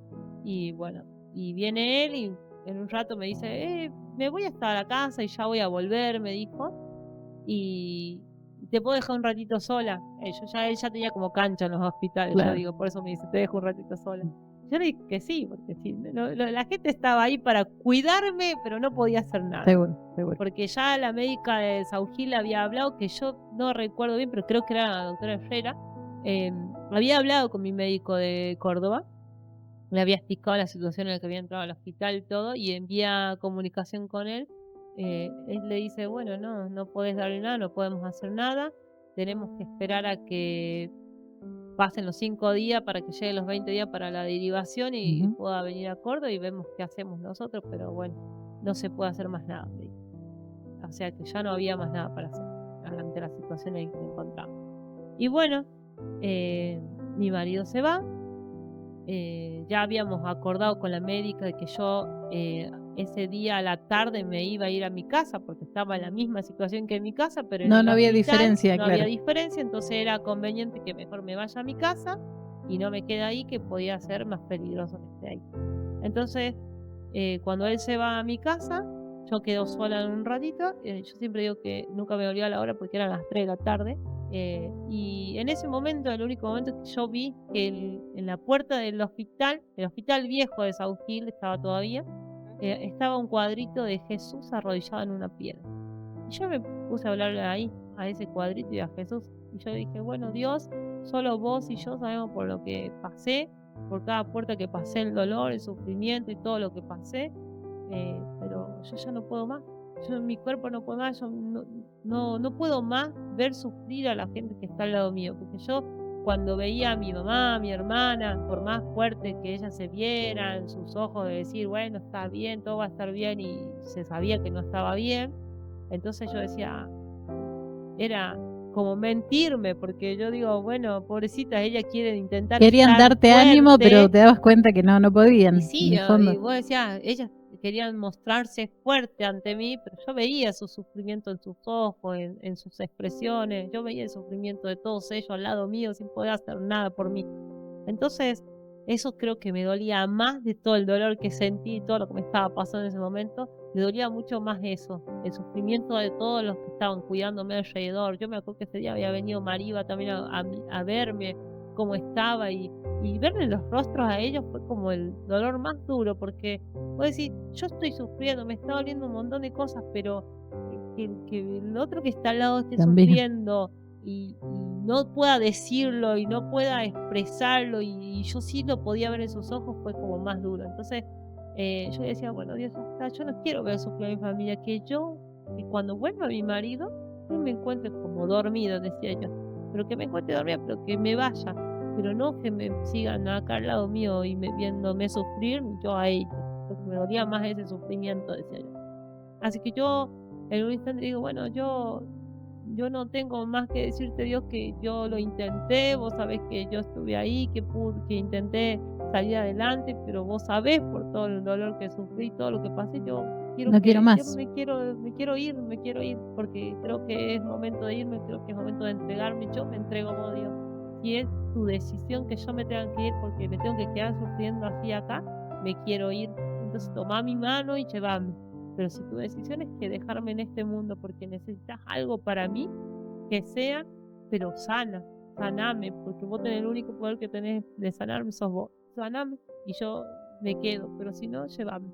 Y bueno, y viene él y en un rato me dice, me voy hasta la casa y ya voy a volver, me dijo, y te puedo dejar un ratito sola. Él ya tenía como cancha en los hospitales, Claro. yo digo, por eso me dice, te dejo un ratito sola. Yo le dije que sí, porque sí, la gente estaba ahí para cuidarme, pero no podía hacer nada. Seguro. Porque ya la médica de Saugil había hablado, que yo no recuerdo bien, pero creo que era la doctora Herrera, había hablado con mi médico de Córdoba, le había explicado la situación en la que había entrado al hospital y todo, y envía comunicación con él. Él le dice, bueno, no podés darle nada, no podemos hacer nada, tenemos que esperar a que pasen los 5 días para que llegue los 20 días para la derivación y pueda venir a Córdoba y vemos qué hacemos nosotros, pero bueno, no se puede hacer más nada. O sea que ya no había más nada para hacer ante la situación en que nos encontramos. Y bueno, mi marido se va. Ya habíamos acordado con la médica de que yo ese día a la tarde me iba a ir a mi casa porque estaba en la misma situación que en mi casa, pero en el había hospital diferencia, no claro. había diferencia, entonces era conveniente que mejor me vaya a mi casa y no me quede ahí, que podía ser más peligroso que esté ahí. Entonces, cuando él se va a mi casa, yo quedo sola en un ratito. Yo siempre digo que nunca me olvidaba la hora porque eran las 3 de la tarde. Y en ese momento, el único momento que yo vi que en la puerta del hospital, el hospital viejo de Saugil estaba todavía, estaba un cuadrito de Jesús arrodillado en una piedra. Y yo me puse a hablarle ahí, a ese cuadrito y a Jesús. Y yo dije, bueno, Dios, solo vos y yo sabemos por lo que pasé, por cada puerta que pasé, el dolor, el sufrimiento y todo lo que pasé, pero yo ya no puedo más. Mi cuerpo no puede más, yo no puedo más ver sufrir a la gente que está al lado mío, porque yo cuando veía a mi mamá, a mi hermana, por más fuerte que ellas se vieran, sus ojos de decir, bueno, está bien, todo va a estar bien, y se sabía que no estaba bien, entonces yo decía, era como mentirme, porque yo digo, bueno, pobrecita, ella quiere intentar Querían estar darte fuerte, ánimo, pero te dabas cuenta que no podían. y sí, y vos decías, ellas querían mostrarse fuerte ante mí, pero yo veía su sufrimiento en sus ojos, en sus expresiones, yo veía el sufrimiento de todos ellos al lado mío sin poder hacer nada por mí. Entonces, eso creo que me dolía más de todo el dolor que sentí, todo lo que me estaba pasando en ese momento, me dolía mucho más eso, el sufrimiento de todos los que estaban cuidándome alrededor. Yo me acuerdo que ese día había venido Mariva también a verme cómo estaba, y verle los rostros a ellos fue como el dolor más duro, porque vos decís, yo estoy sufriendo, me está doliendo un montón de cosas, pero que el otro que está al lado esté también sufriendo y no pueda decirlo y no pueda expresarlo, y yo sí lo podía ver en sus ojos, fue como más duro. Entonces yo decía, bueno, Dios, yo no quiero ver sufrir a mi familia, que cuando vuelva mi marido no me encuentre como dormido, decía yo, pero que me encuentre dormida, pero que me vaya, pero no que me sigan acá al lado mío y viéndome sufrir, yo a ellos, porque me dolía más ese sufrimiento, decía yo. Así que yo en un instante digo, bueno, yo no tengo más que decirte, Dios, que yo lo intenté, vos sabés que yo estuve ahí, que intenté salir adelante, pero vos sabés por todo el dolor que sufrí, todo lo que pasé, yo quiero más. Me quiero ir, porque creo que es momento de irme, creo que es momento de entregarme, yo me entrego como Dios. Si es tu decisión que yo me tenga que ir porque me tengo que quedar sufriendo así acá, me quiero ir. Entonces tomá mi mano y llévame. Pero si tu decisión es que dejarme en este mundo porque necesitas algo para mí, que sea, pero saname, porque vos tenés el único poder que tenés de sanarme, sos vos. Saname y yo me quedo, pero si no, llévame.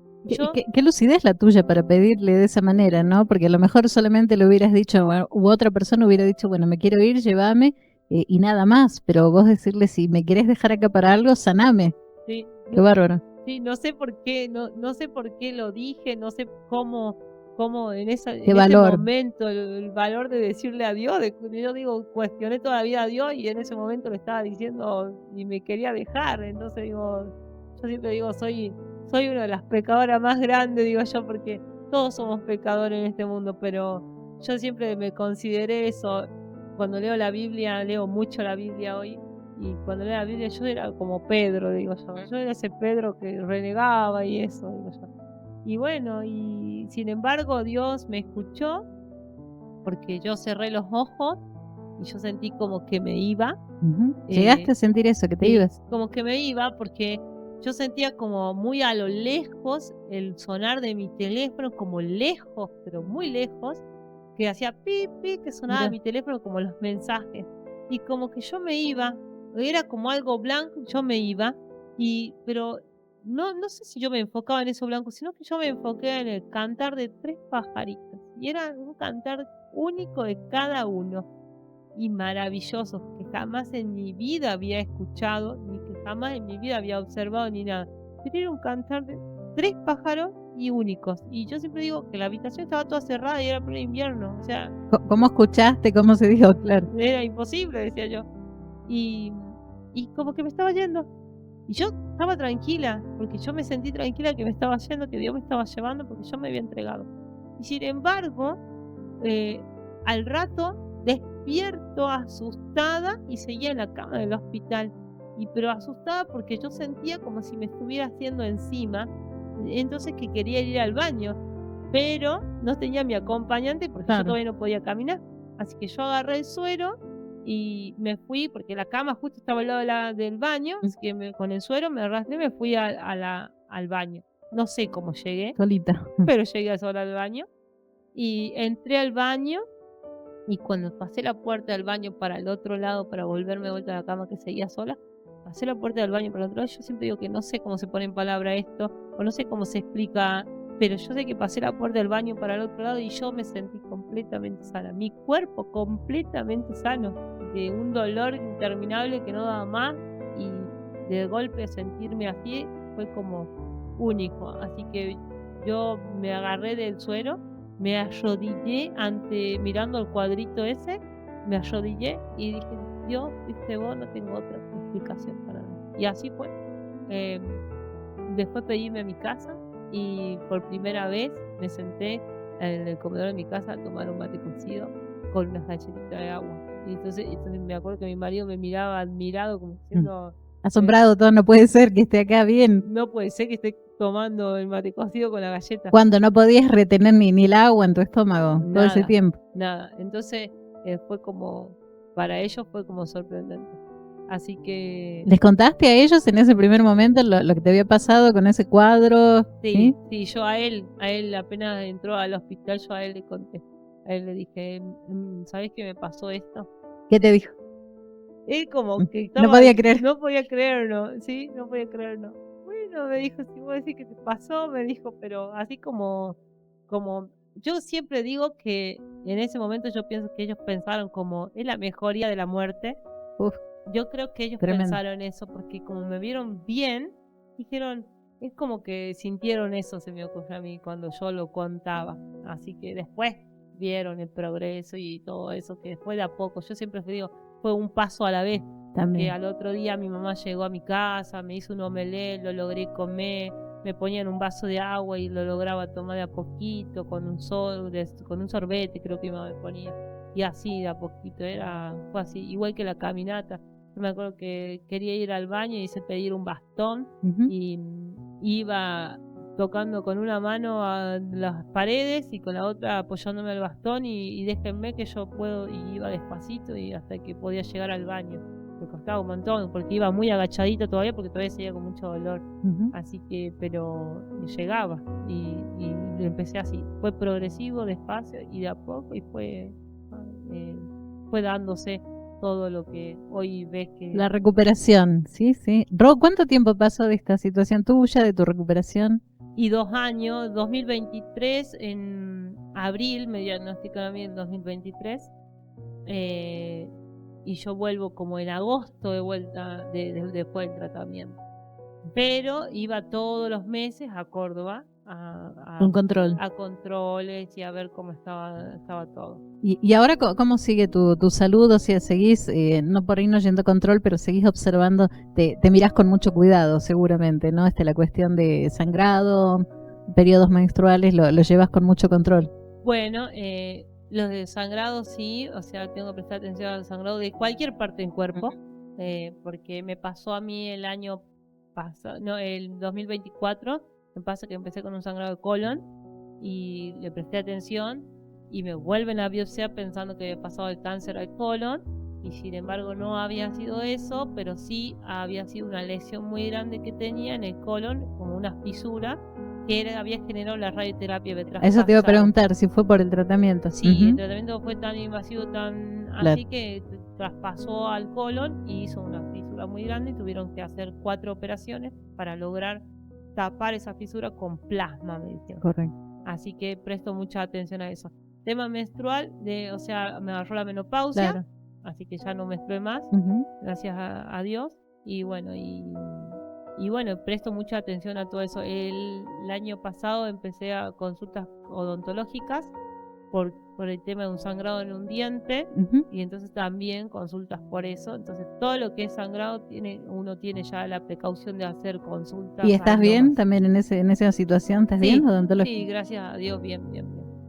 ¿Qué lucidez la tuya para pedirle de esa manera, ¿no? Porque a lo mejor solamente le hubieras dicho, u otra persona hubiera dicho, bueno, me quiero ir, llévame, y nada más, pero vos decirle, si me querés dejar acá para algo, saname. Sí. Qué bárbaro. Sí, no sé por qué, no sé por qué lo dije, no sé cómo en ese momento el valor de decirle a Dios, yo digo, cuestioné toda la vida a Dios y en ese momento le estaba diciendo y me quería dejar. Entonces digo, yo siempre digo, soy una de las pecadoras más grandes, digo yo, porque todos somos pecadores en este mundo, pero yo siempre me consideré eso. cuando leo la Biblia, leo mucho la Biblia hoy, y cuando leo la Biblia yo era como Pedro, digo yo era ese Pedro que renegaba y eso, digo yo. Y bueno, y sin embargo Dios me escuchó porque yo cerré los ojos y yo sentí como que me iba. ¿Llegaste a sentir eso, que te Sí, ibas? como que me iba porque yo sentía como muy a lo lejos el sonar de mi teléfono, como lejos, pero muy lejos, que hacía pi, pi, que sonaba Mirá. mi teléfono como los mensajes. Y como que yo me iba, era como algo blanco, yo me iba, pero no sé si yo me enfocaba en eso blanco, sino que yo me enfoqué en el cantar de 3 pajaritos. Y era un cantar único de cada uno y maravillosos que jamás en mi vida había escuchado, ni que jamás en mi vida había observado ni nada. Pero era un cantar de 3 pájaros y únicos. Y yo siempre digo que la habitación estaba toda cerrada y era pleno invierno. O sea, ¿Cómo escuchaste? ¿Cómo se dijo? Claro. era imposible, decía yo. Y como que me estaba yendo. Y yo estaba tranquila, porque yo me sentí tranquila que me estaba yendo, que Dios me estaba llevando, porque yo me había entregado. Y sin embargo, al rato despierto asustada y seguía en la cama del hospital. Pero asustada porque yo sentía como si me estuviera haciendo encima. Entonces que quería ir al baño, pero no tenía mi acompañante porque yo todavía no podía caminar. Así que yo agarré el suero y me fui, porque la cama justo estaba al lado del baño, así que con el suero me arrastré y me fui al baño. No sé cómo llegué, Solita. pero llegué sola al baño. Y entré al baño y cuando pasé la puerta del baño para el otro lado, para volverme de vuelta a la cama que seguía sola, pasé la puerta del baño para el otro lado. Yo siempre digo que no sé cómo se pone en palabra esto, o no sé cómo se explica, pero yo sé que pasé la puerta del baño para el otro lado y yo me sentí completamente sana. Mi cuerpo completamente sano, de un dolor interminable que no daba más, y de golpe sentirme así fue como único. Así que yo me agarré del suero, me arrodillé mirando el cuadrito ese, me arrodillé y dije: Dios, viste vos, no tengo otra explicación para mí. Y así fue. Después pedí irme a mi casa y por primera vez me senté en el comedor de mi casa a tomar un mate cocido con unas galletitas de agua. Y entonces me acuerdo que mi marido me miraba admirado, como diciendo: asombrado, todo no puede ser que esté acá bien. No puede ser que esté tomando el mate cocido con la galleta. Cuando no podías retener ni el agua en tu estómago Nada, todo ese tiempo. Nada. Entonces fue como, para ellos fue como sorprendente. Así que... ¿Les contaste a ellos en ese primer momento lo que te había pasado con ese cuadro? Sí, yo a él apenas entró al hospital, yo a él le conté. A él le dije: ¿sabes qué me pasó esto? ¿Qué te dijo? Él como que estaba, no podía creer. No podía creerlo, ¿sí? No podía creerlo. Bueno, me dijo: si vos decís que te pasó, me dijo, pero así como yo siempre digo que en ese momento yo pienso que ellos pensaron como es la mejoría de la muerte. Uf, yo creo que ellos pensaron eso porque como me vieron bien, dijeron, es como que sintieron eso, se me ocurrió a mí cuando yo lo contaba. Así que después vieron el progreso y todo eso, que fue de a poco. Yo siempre digo, fue un paso a la vez. También. Que al otro día mi mamá llegó a mi casa, me hizo un omelette, lo logré comer, me ponía en un vaso de agua y lo lograba tomar de a poquito, con un sorbete creo que mi mamá me ponía, y así de a poquito, fue así, igual que la caminata. Yo me acuerdo que quería ir al baño y hice pedir un bastón, y iba tocando con una mano a las paredes y con la otra apoyándome al bastón y déjenme que yo puedo, y iba despacito y hasta que podía llegar al baño. Me costaba un montón porque iba muy agachadito todavía porque todavía seguía con mucho dolor. Así que, pero llegaba y empecé así. Fue progresivo, despacio y de a poco, y fue dándose todo lo que hoy ves que... La recuperación, sí. Ro, ¿cuánto tiempo pasó de esta situación tuya, de tu recuperación? Y 2 años, 2023, en abril, me diagnosticaron a mí en 2023, y yo vuelvo como en agosto de vuelta después del tratamiento. Pero iba todos los meses a Córdoba un control. A controles y a ver cómo estaba todo. ¿Y ahora cómo sigue tu salud? O sea, seguís, no por ahí no yendo a control, pero seguís observando, te mirás con mucho cuidado seguramente, ¿no? La cuestión de sangrado, periodos menstruales, lo llevas con mucho control. Bueno, Los de sangrado sí, o sea, tengo que prestar atención al sangrado de cualquier parte del cuerpo, porque me pasó a mí el año pasado, no, el 2024, me pasa que empecé con un sangrado de colon y le presté atención y me vuelven a biopsiar pensando que había pasado el cáncer al colon y sin embargo no había sido eso, pero sí había sido una lesión muy grande que tenía en el colon, como una fisura que había generado la radioterapia de traspasado. Eso te iba a preguntar, si fue por el tratamiento. Sí, el tratamiento fue tan invasivo, Claro. así que traspasó al colon y hizo una fisura muy grande y tuvieron que hacer 4 operaciones para lograr tapar esa fisura con plasma, me dijeron. Correcto. Así que presto mucha atención a eso. Tema menstrual, o sea, me agarró la menopausia, Claro. así que ya no menstrué más, gracias a Dios. Y bueno, y bueno, presto mucha atención a todo eso. El año pasado empecé a consultas odontológicas por el tema de un sangrado en un diente, y entonces también consultas por eso. Entonces todo lo que es sangrado uno tiene ya la precaución de hacer consultas. ¿Y estás bien también en esa situación? ¿Estás bien odontológica? Sí, gracias a Dios, bien.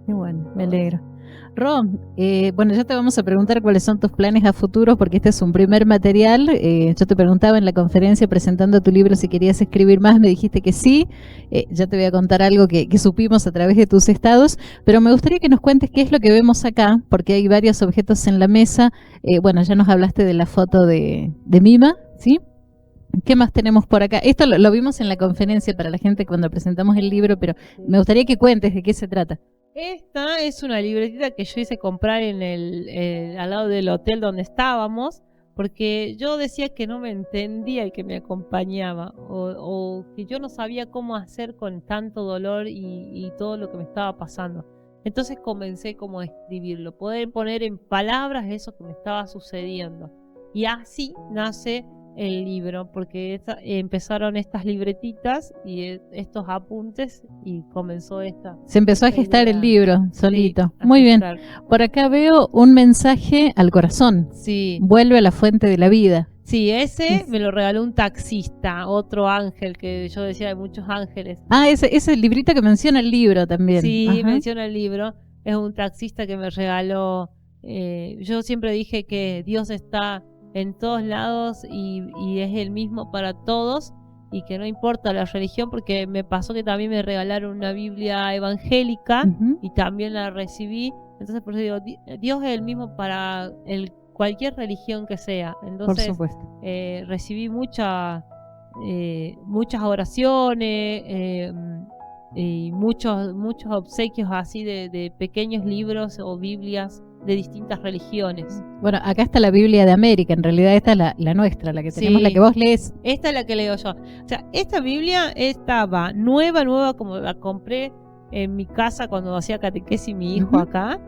Qué bueno, me alegro. Ro, bueno, ya te vamos a preguntar cuáles son tus planes a futuro, porque este es un primer material. Yo te preguntaba en la conferencia presentando tu libro si querías escribir más, me dijiste que sí. Ya te voy a contar algo que supimos a través de tus estados, pero me gustaría que nos cuentes qué es lo que vemos acá, porque hay varios objetos en la mesa. Bueno, ya nos hablaste de la foto de Mima, ¿sí? ¿Qué más tenemos por acá? Esto lo vimos en la conferencia para la gente cuando presentamos el libro, pero me gustaría que cuentes de qué se trata. Esta es una libretita que yo hice comprar al lado del hotel donde estábamos, porque yo decía que no me entendía el que me acompañaba, o que yo no sabía cómo hacer con tanto dolor y todo lo que me estaba pasando. Entonces comencé como a escribirlo, poder poner en palabras eso que me estaba sucediendo. Y así nace el libro, porque empezaron estas libretitas y estos apuntes y comenzó esta. Se empezó a gestar el libro solito. Sí, muy bien. Por acá veo un mensaje al corazón. Sí. Vuelve a la fuente de la vida. Sí, ese me lo regaló un taxista, otro ángel, que yo decía hay muchos ángeles. Ah, ese librito que menciona el libro también. Sí, ajá, menciona el libro. Es un taxista que me regaló. Yo siempre dije que Dios está en todos lados y es el mismo para todos y que no importa la religión, porque me pasó que también me regalaron una Biblia evangélica y también la recibí. Entonces por eso digo, Dios es el mismo para cualquier religión que sea. Entonces, por supuesto. Recibí muchas oraciones y muchos obsequios así de pequeños libros o Biblias de distintas religiones. Bueno, acá está la Biblia de América, en realidad esta es la nuestra, la que tenemos, la que vos lees. Esta es la que leo yo. O sea, esta Biblia estaba nueva, como la compré en mi casa cuando hacía catequesis mi hijo acá,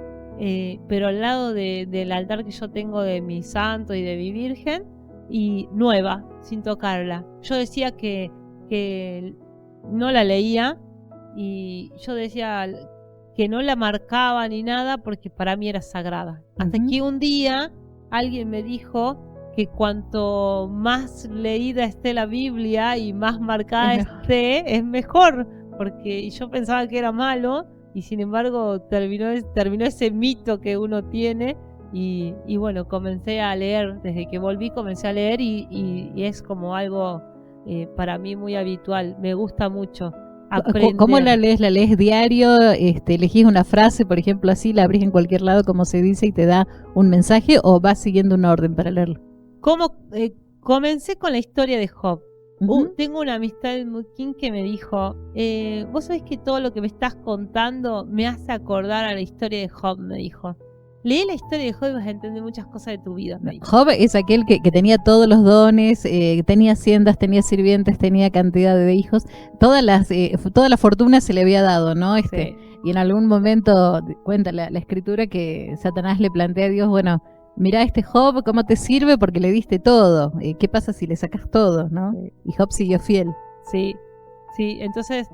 pero al lado del altar que yo tengo de mi santo y de mi virgen, y nueva, sin tocarla. Yo decía que no la leía y yo decía que no la marcaba ni nada porque para mí era sagrada. Hasta que un día alguien me dijo que cuanto más leída esté la Biblia y más marcada esté, es mejor. Porque yo pensaba que era malo y sin embargo terminó ese mito que uno tiene y bueno, comencé a leer. Desde que volví comencé a leer y es como algo para mí muy habitual. Me gusta mucho. Aprender. ¿Cómo la lees? ¿La lees diario? ¿Elegís una frase, por ejemplo, así, la abrís en cualquier lado, como se dice, y te da un mensaje, o vas siguiendo un orden para leerlo? Comencé con la historia de Job. Tengo una amistad en Muquín que me dijo, vos sabés que todo lo que me estás contando me hace acordar a la historia de Job, me dijo. Lee la historia de Job y vas a entender muchas cosas de tu vida. Job es aquel que tenía todos los dones, tenía haciendas, tenía sirvientes, tenía cantidad de hijos, toda la fortuna se le había dado, ¿no? Sí. Y en algún momento cuenta la escritura que Satanás le plantea a Dios, bueno, mirá Job, cómo te sirve porque le diste todo, ¿qué pasa si le sacas todo, no? Sí. Y Job siguió fiel. Sí, entonces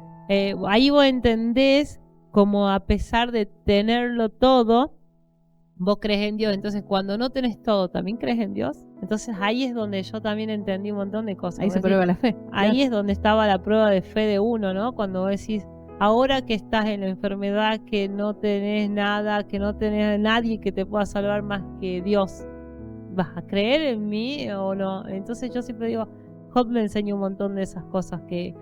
ahí vos entendés como a pesar de tenerlo todo, vos crees en Dios. Entonces cuando no tenés todo, ¿también crees en Dios? Entonces ahí es donde yo también entendí un montón de cosas. Ahí se prueba la fe. Ahí es donde estaba la prueba de fe de uno, ¿no? Cuando vos decís, ahora que estás en la enfermedad, que no tenés nada, que no tenés a nadie que te pueda salvar más que Dios, ¿vas a creer en mí o no? Entonces yo siempre digo, Job me enseñó un montón de esas cosas, que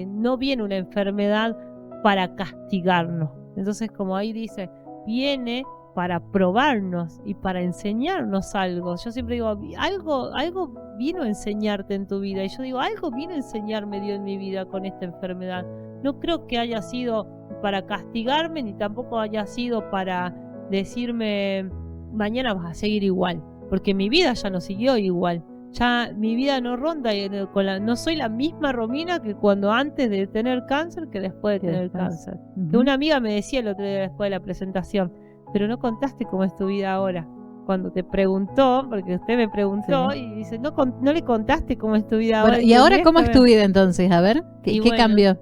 no viene una enfermedad para castigarnos. Entonces, como ahí dice, viene para probarnos y para enseñarnos algo. Yo siempre digo, algo vino a enseñarte en tu vida. Y yo digo, algo vino a enseñarme Dios en mi vida con esta enfermedad. No creo que haya sido para castigarme, ni tampoco haya sido para decirme, mañana vas a seguir igual. Porque mi vida ya no siguió igual. Ya mi vida no ronda, no soy la misma Romina que cuando antes de tener cáncer que después de tener cáncer. Que una amiga me decía el otro día después de la presentación, pero no contaste cómo es tu vida ahora. Cuando te preguntó, porque usted me preguntó, y dice, no le contaste cómo es tu vida ahora. ¿Y ahora cómo es tu vida entonces? A ver, ¿qué cambió?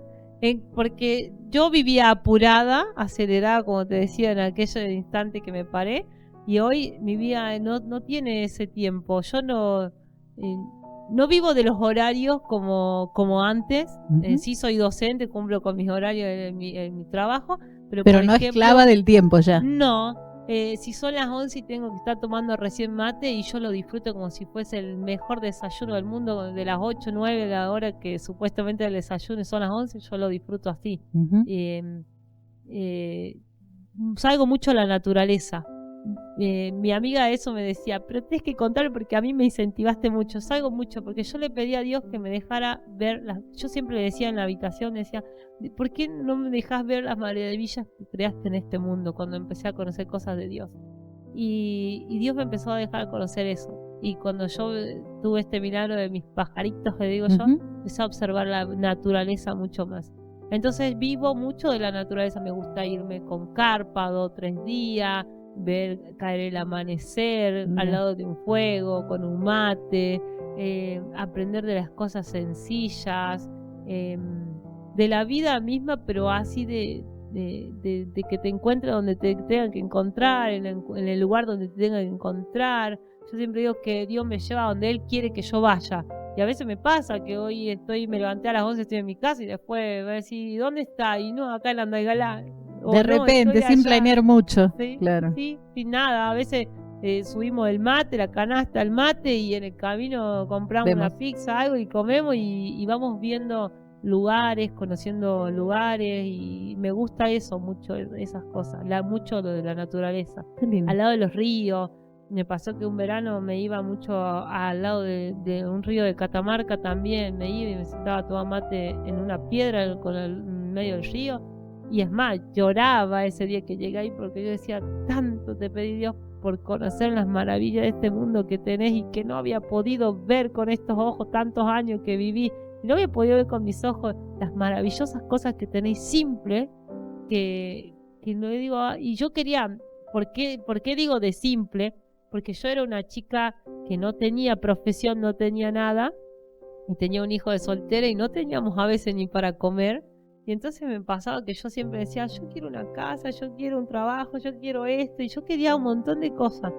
Porque yo vivía apurada, acelerada, como te decía en aquel instante que me paré, y hoy mi vida no tiene ese tiempo. Yo no vivo de los horarios como antes. Sí soy docente, cumplo con mis horarios en mi trabajo, pero por no ejemplo, esclava del tiempo ya. No, si son las 11 y tengo que estar tomando recién mate, y yo lo disfruto como si fuese el mejor desayuno del mundo, de las 8, 9, la hora que supuestamente el desayuno son las 11, yo lo disfruto así. Salgo mucho a la naturaleza. Mi amiga eso me decía, pero tenés que contar porque a mí me incentivaste mucho. Salgo mucho porque yo le pedí a Dios que me dejara ver yo siempre le decía en la habitación, decía, ¿por qué no me dejas ver las maravillas que creaste en este mundo? Cuando empecé a conocer cosas de Dios, y Dios me empezó a dejar conocer eso. Y cuando yo tuve este milagro de mis pajaritos, que digo yo, empecé a observar la naturaleza mucho más. Entonces vivo mucho de la naturaleza. Me gusta irme con carpa 2 o 3 días, ver caer el amanecer al lado de un fuego, con un mate, aprender de las cosas sencillas, de la vida misma, pero así de que te encuentres donde te tengan que encontrar, en el lugar donde te tengan que encontrar. Yo siempre digo que Dios me lleva a donde Él quiere que yo vaya. Y a veces me pasa que hoy me levanté a las 11, estoy en mi casa, y después voy a decir, ¿dónde está? Y no, acá en Andaigalá. De repente, sin planear mucho. Sí, claro. Sí, sin nada. A veces subimos el mate, la canasta, el mate, y en el camino compramos una pizza, algo, y comemos, y vamos viendo lugares, conociendo lugares, y me gusta eso mucho, esas cosas, mucho lo de la naturaleza. Al lado de los ríos. Me pasó que un verano me iba mucho al lado de un río de Catamarca también. Me iba y me sentaba a tomar mate en una piedra en medio del río. Y es más, lloraba ese día que llegué ahí, porque yo decía, tanto te pedí, Dios, por conocer las maravillas de este mundo que tenés y que no había podido ver con estos ojos tantos años que viví. Y no había podido ver con mis ojos las maravillosas cosas que tenéis simple, que no digo. Y yo quería, ¿por qué digo de simple? Porque yo era una chica que no tenía profesión, no tenía nada, y tenía un hijo de soltera, y no teníamos a veces ni para comer. Y entonces me pasaba que yo siempre decía, yo quiero una casa, yo quiero un trabajo, yo quiero esto, y yo quería un montón de cosas.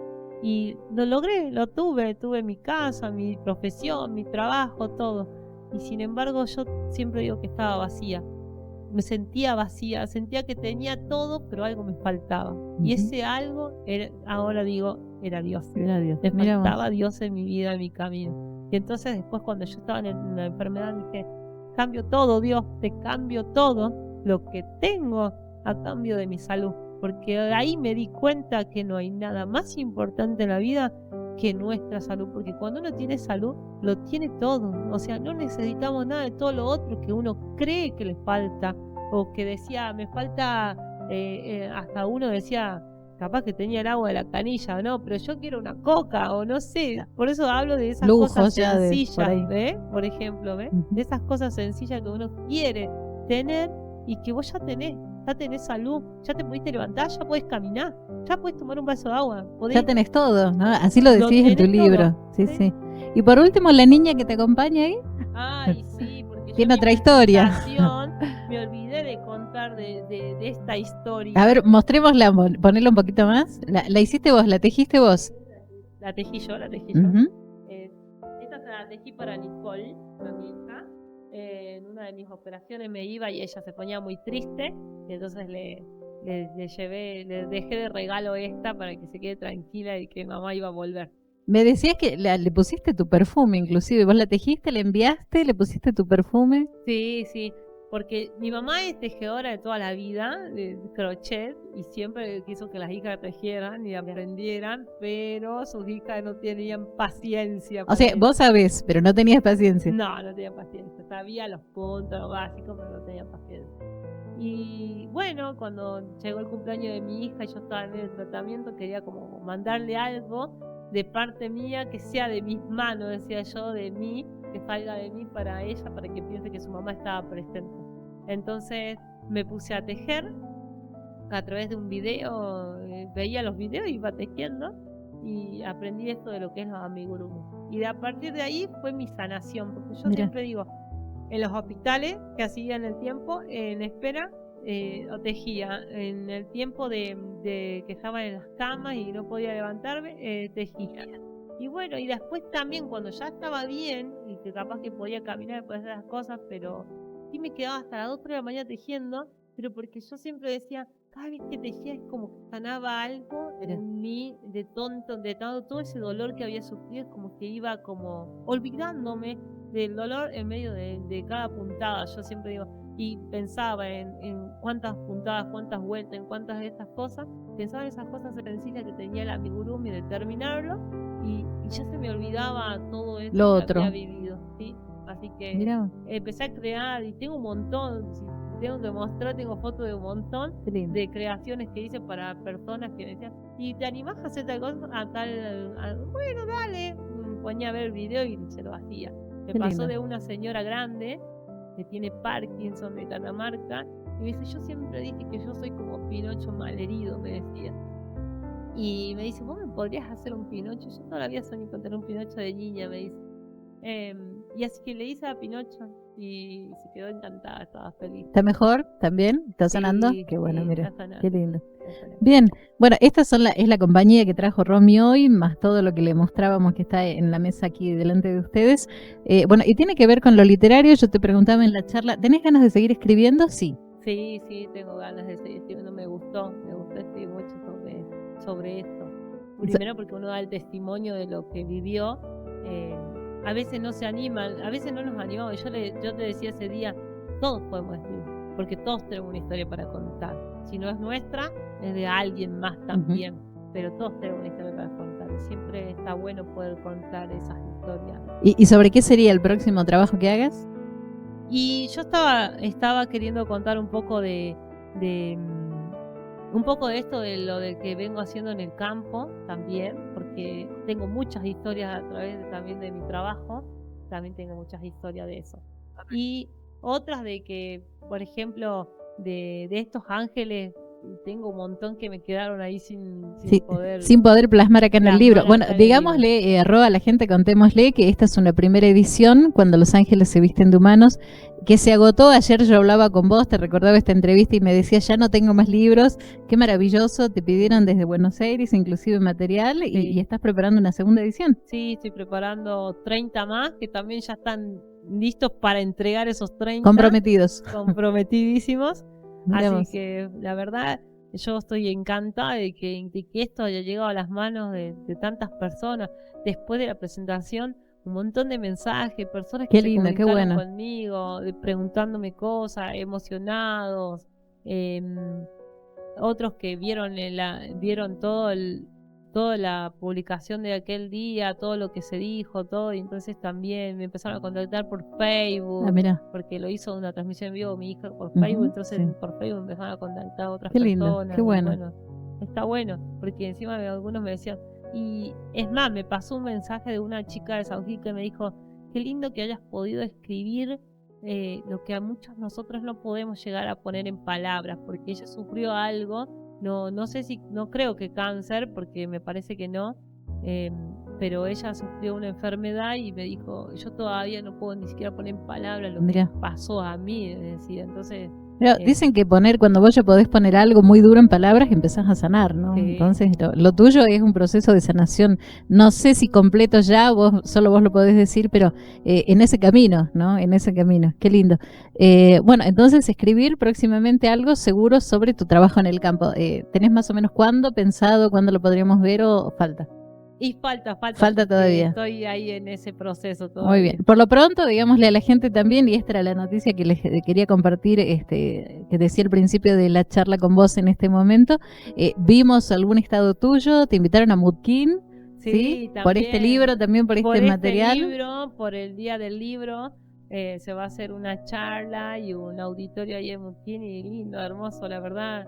Y lo logré, lo tuve mi casa, mi profesión, mi trabajo, todo. Y sin embargo yo siempre digo que estaba vacía. Me sentía vacía, sentía que tenía todo, pero algo me faltaba. Y ese algo, ahora digo, era Dios. Era Dios. Me faltaba Dios en mi vida, en mi camino. Y entonces después, cuando yo estaba en la enfermedad, dije, cambio todo, Dios, te cambio todo lo que tengo a cambio de mi salud. Porque ahí me di cuenta que no hay nada más importante en la vida que nuestra salud, porque cuando uno tiene salud, lo tiene todo. O sea, no necesitamos nada de todo lo otro que uno cree que le falta, o que decía, me falta, hasta uno decía, capaz que tenía el agua de la canilla, no, pero yo quiero una coca, o no sé. Por eso hablo de esas cosas sencillas, por ejemplo, de esas cosas sencillas que uno quiere tener y que vos ya tenés salud, ya te pudiste levantar, ya podés caminar, ya podés tomar un vaso de agua. Ya tenés todo, ¿no? Así lo decís en tu libro. Sí. Y por último, la niña que te acompaña ahí. Ay, sí, porque tiene otra historia. Me olvidé de contar de esta historia. A ver, mostrémosla, ponela un poquito más. ¿La hiciste vos? ¿La tejiste vos? La tejí yo. Esta se la tejí para Nicole, mi hija. en una de mis operaciones me iba y ella se ponía muy triste, y entonces le dejé de regalo esta para que se quede tranquila y que mamá iba a volver. Me decías que le pusiste tu perfume, inclusive. ¿Vos la tejiste, le enviaste, le pusiste tu perfume? Sí, sí, porque mi mamá es tejedora de toda la vida, de crochet, y siempre quiso que las hijas tejieran y aprendieran, pero sus hijas no tenían paciencia. O sea, vos sabés, pero no tenías paciencia. No tenía paciencia. Sabía los puntos, lo básico, pero no tenía paciencia. Y bueno, cuando llegó el cumpleaños de mi hija y yo estaba en el tratamiento, quería como mandarle algo de parte mía que sea de mis manos, decía yo, de mí, que salga de mí para ella, para que piense que su mamá estaba presente. Entonces me puse a tejer a través de un video, veía los videos y iba tejiendo y aprendí esto de lo que es los amigurumis. Y a partir de ahí fue mi sanación, porque yo siempre digo, en los hospitales que hacía en el tiempo, en espera, o tejía. En el tiempo de que estaba en las camas y no podía levantarme, tejía. Y bueno, y después también cuando ya estaba bien y que capaz que podía caminar y podía hacer las cosas, pero sí me quedaba hasta las 2 de la mañana tejiendo, pero porque yo siempre decía, cada vez que tejía es como que sanaba algo en mí, de todo ese dolor que había sufrido, es como que iba como olvidándome del dolor en medio de cada puntada. Yo siempre digo, y pensaba en cuántas puntadas, cuántas vueltas, en cuántas de estas cosas, pensaba en esas cosas sencillas que tenía el amigurumi de terminarlo, y ya se me olvidaba todo eso lo que otro había vivido, ¿sí? Así que empecé a crear y tengo un montón, si tengo que mostrar, tengo fotos de un montón de creaciones que hice para personas que me decían, ¿y te animás a hacer tal cosa? Bueno, dale, ponía a ver el video y se lo hacía. Me pasó de una señora grande que tiene Parkinson de Catamarca y me dice, yo siempre dije que yo soy como Pinocho malherido, me decía. Y me dice, ¿vos me podrías hacer un Pinocho? Yo todavía soñé con tener un Pinocho de niña, me dice. Y así que le hice a Pinocho y se quedó encantada, estaba feliz. ¿Está mejor también? ¿Está sanando? Sí, qué bueno, sí, mira, está qué lindo. Bien, bueno, esta es la compañía que trajo Romy hoy, más todo lo que le mostrábamos que está en la mesa aquí delante de ustedes. Bueno, y tiene que ver con lo literario. Yo te preguntaba en la charla, ¿tenés ganas de seguir escribiendo? Sí. Sí, tengo ganas de seguir escribiendo. Me gustó escribir mucho sobre esto. Primero porque uno da el testimonio de lo que vivió. A veces no se animan, a veces no nos animamos. Yo te decía ese día, todos podemos escribir, porque todos tenemos una historia para contar. Si no es nuestra, es de alguien más también, pero todos tenemos una historia para contar. Y siempre está bueno poder contar esas historias. ¿Y sobre qué sería el próximo trabajo que hagas? Y yo estaba queriendo contar un poco de esto de lo de que vengo haciendo en el campo también, porque tengo muchas historias a través también de mi trabajo, también tengo muchas historias de eso. Y otras de que, por ejemplo, de estos ángeles, tengo un montón que me quedaron ahí sin poder plasmar acá en el libro. Bueno, digámosle, a la gente, contémosle que esta es una primera edición, Cuando los ángeles se visten de humanos, que se agotó. Ayer yo hablaba con vos, te recordaba esta entrevista y me decía, ya no tengo más libros. Qué maravilloso, te pidieron desde Buenos Aires inclusive material y estás preparando una segunda edición. Sí, estoy preparando 30 más, que también ya están listos para entregar esos 30. Comprometidísimos. Así que la verdad, yo estoy encantada de que esto haya llegado a las manos de tantas personas. Después de la presentación, un montón de mensajes, personas que se comunicaron conmigo, preguntándome cosas, emocionados, otros que vieron toda la publicación de aquel día, todo lo que se dijo, todo, y entonces también me empezaron a contactar por Facebook, porque lo hizo una transmisión en vivo mi hija por Facebook, entonces por Facebook empezaron a contactar a otras personas. Qué bueno. Bueno, está bueno, porque encima algunos me decían, y es más, me pasó un mensaje de una chica de Saugil que me dijo, qué lindo que hayas podido escribir lo que a muchos nosotros no podemos llegar a poner en palabras, porque ella sufrió algo. No sé no creo que cáncer, porque me parece que no, pero ella sufrió una enfermedad y me dijo, yo todavía no puedo ni siquiera poner en palabras lo que pasó a mí, decía. Entonces Pero dicen que cuando vos ya podés poner algo muy duro en palabras, empezás a sanar, ¿no? Sí. Entonces, lo tuyo es un proceso de sanación. No sé si completo ya, solo vos lo podés decir, pero en ese camino, ¿no? En ese camino. Qué lindo. Bueno, entonces escribir próximamente algo seguro sobre tu trabajo en el campo. ¿Tenés más o menos cuándo pensado, cuándo lo podríamos ver o falta? Y falta todavía. Estoy ahí en ese proceso todavía. Muy bien. Por lo pronto, digámosle a la gente también, y esta era la noticia que les quería compartir, que decía al principio de la charla con vos en este momento. Vimos algún estado tuyo, te invitaron a Mutquín, ¿sí? Por este libro, también por este material. Por este libro, por el Día del Libro, se va a hacer una charla y un auditorio ahí en Mutquín, y lindo, hermoso, la verdad.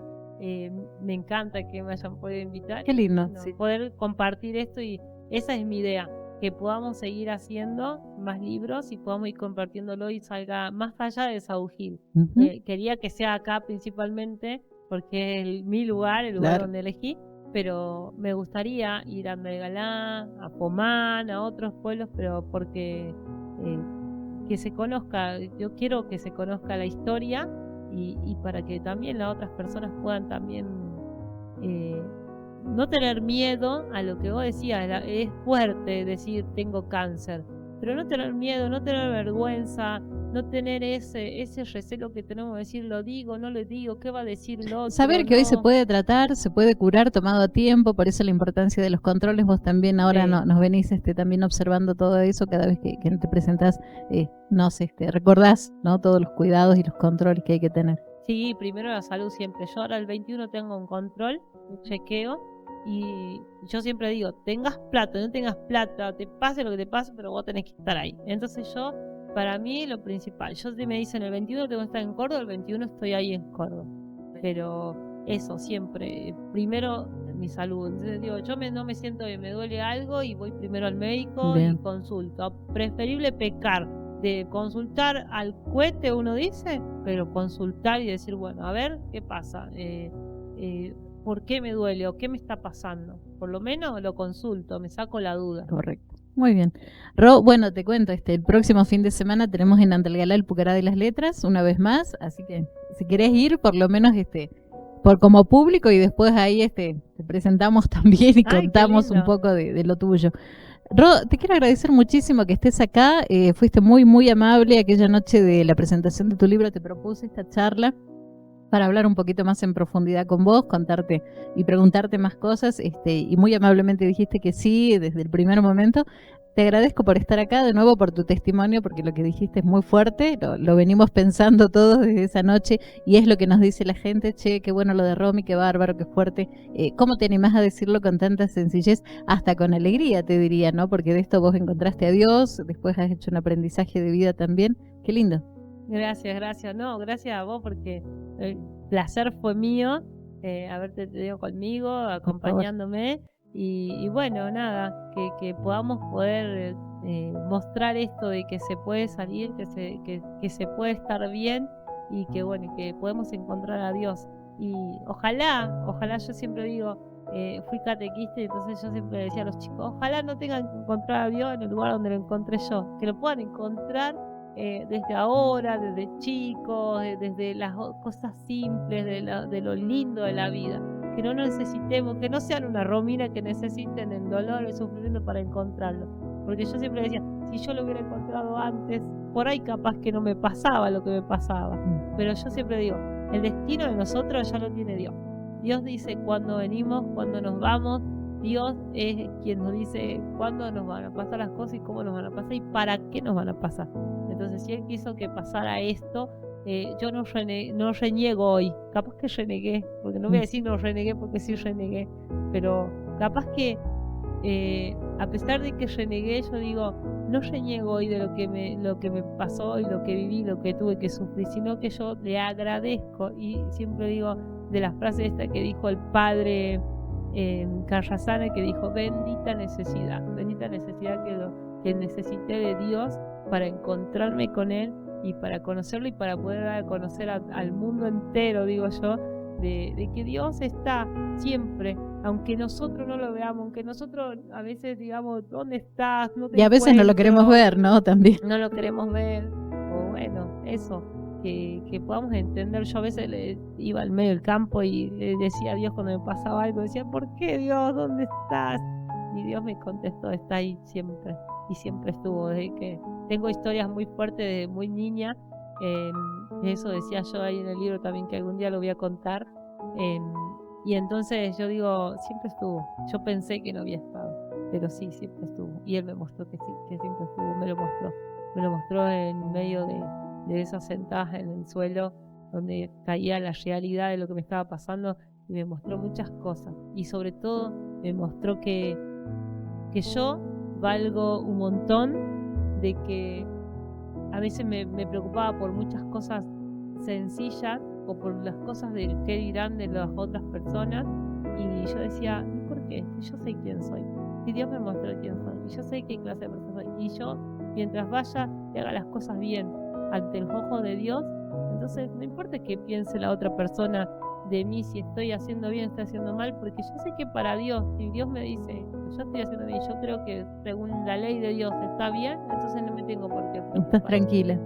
Me encanta que me hayan podido invitar. Qué lindo. Sí. Poder compartir esto, y esa es mi idea, que podamos seguir haciendo más libros y podamos ir compartiéndolo y salga más allá de Saúl. Quería que sea acá principalmente porque es mi lugar, el lugar donde elegí, pero me gustaría ir a Melgalá, a Pomán, a otros pueblos, pero porque que se conozca, yo quiero que se conozca la historia. Y para que también las otras personas puedan también no tener miedo a lo que vos decías. Es fuerte decir tengo cáncer, pero no tener miedo, no tener vergüenza, no tener ese recelo que tenemos de decir, lo digo, no lo digo, ¿qué va a decir el otro? Saber que hoy se puede tratar, se puede curar tomado a tiempo, por eso la importancia de los controles. Vos también ahora nos venís también observando todo eso cada vez que te presentás, recordás, ¿no? Todos los cuidados y los controles que hay que tener. Sí, primero la salud siempre. Yo ahora el 21 tengo un control, un chequeo, y yo siempre digo, tengas plata, no tengas plata, te pase lo que te pase, pero vos tenés que estar ahí. Entonces yo, para mí, lo principal, yo si me dicen el 21 tengo que estar en Córdoba, el 21 estoy ahí en Córdoba. Pero eso, siempre, primero mi salud. Entonces digo, yo no me siento bien, me duele algo y voy primero al médico. Bien. Y consulto. Preferible pecar de consultar al cohete, uno dice, pero consultar y decir, bueno, a ver, ¿qué pasa? ¿Por qué me duele o qué me está pasando? Por lo menos lo consulto, me saco la duda. Correcto. Muy bien. Ro, bueno, te cuento, el próximo fin de semana tenemos en Antalgalá el Pucará de las Letras, una vez más, así que si querés ir, por lo menos como público, y después ahí te presentamos también y contamos un poco de lo tuyo. Ro, te quiero agradecer muchísimo que estés acá, fuiste muy, muy amable. Aquella noche de la presentación de tu libro te propuse esta charla para hablar un poquito más en profundidad con vos, contarte y preguntarte más cosas, y muy amablemente dijiste que sí desde el primer momento. Te agradezco por estar acá, de nuevo por tu testimonio, porque lo que dijiste es muy fuerte, lo venimos pensando todos desde esa noche, y es lo que nos dice la gente, che, qué bueno lo de Romy, qué bárbaro, qué fuerte. ¿Cómo te animás a decirlo con tanta sencillez, hasta con alegría, te diría, ¿no? Porque de esto vos encontraste a Dios, después has hecho un aprendizaje de vida también. Qué lindo. Gracias. No, gracias a vos, porque el placer fue mío haberte tenido conmigo, acompañándome. Y bueno, nada, que podamos poder mostrar esto de que se puede salir, que se puede estar bien, y que bueno, que podemos encontrar a Dios. Y ojalá, yo siempre digo, fui catequista, y entonces yo siempre decía a los chicos, ojalá no tengan que encontrar a Dios en el lugar donde lo encontré yo, que lo puedan encontrar desde ahora, desde chicos, desde las cosas simples, de lo lindo de la vida. Que no necesitemos, que no sean una Romina que necesiten el dolor, el sufrimiento para encontrarlo. Porque yo siempre decía, si yo lo hubiera encontrado antes, por ahí capaz que no me pasaba lo que me pasaba. Pero yo siempre digo, el destino de nosotros ya lo tiene Dios. Dios dice cuándo venimos, cuándo nos vamos. Dios es quien nos dice cuándo nos van a pasar las cosas y cómo nos van a pasar y para qué nos van a pasar. Entonces, si Él quiso que pasara esto, yo no reniego hoy. Capaz que renegué, porque no voy a decir no renegué porque sí renegué, pero capaz que a pesar de que renegué, yo digo, no reniego hoy de lo que me pasó y lo que viví, lo que tuve que sufrir, sino que yo le agradezco. Y siempre digo de la frase esta que dijo el padre Carrasana, que dijo, bendita necesidad que necesité de Dios para encontrarme con Él y para conocerlo y para poder dar a conocer al mundo entero, digo yo, de que Dios está siempre, aunque nosotros no lo veamos, aunque nosotros a veces digamos, ¿dónde estás? No te y a veces no lo queremos ver, ¿no? También. No lo queremos ver, o bueno, eso, que podamos entender. Yo a veces iba al medio del campo y le decía a Dios cuando me pasaba algo, decía, ¿por qué, Dios? ¿Dónde estás? Y Dios me contestó, está ahí siempre, y siempre estuvo. Desde que tengo historias muy fuertes de muy niña, eso decía yo ahí en el libro también, que algún día lo voy a contar, y entonces yo digo, siempre estuvo. Yo pensé que no había estado, pero sí, siempre estuvo, y Él me mostró que sí, que siempre estuvo. Me lo mostró en medio de esas sentadas en el suelo donde caía la realidad de lo que me estaba pasando, y me mostró muchas cosas, y sobre todo me mostró que yo valgo un montón, de que a veces me preocupaba por muchas cosas sencillas o por las cosas del qué dirán de las otras personas, y yo decía, ¿y por qué? Si yo sé quién soy, si Dios me mostró quién soy, y yo sé qué clase de persona soy, y yo mientras vaya y haga las cosas bien ante el ojo de Dios, entonces no importa qué piense la otra persona de mí, si estoy haciendo bien, estoy haciendo mal, porque yo sé que para Dios, si Dios me dice, yo estoy haciendo bien, yo creo que según la ley de Dios está bien, entonces no me tengo por qué preocupar. Estás tranquila.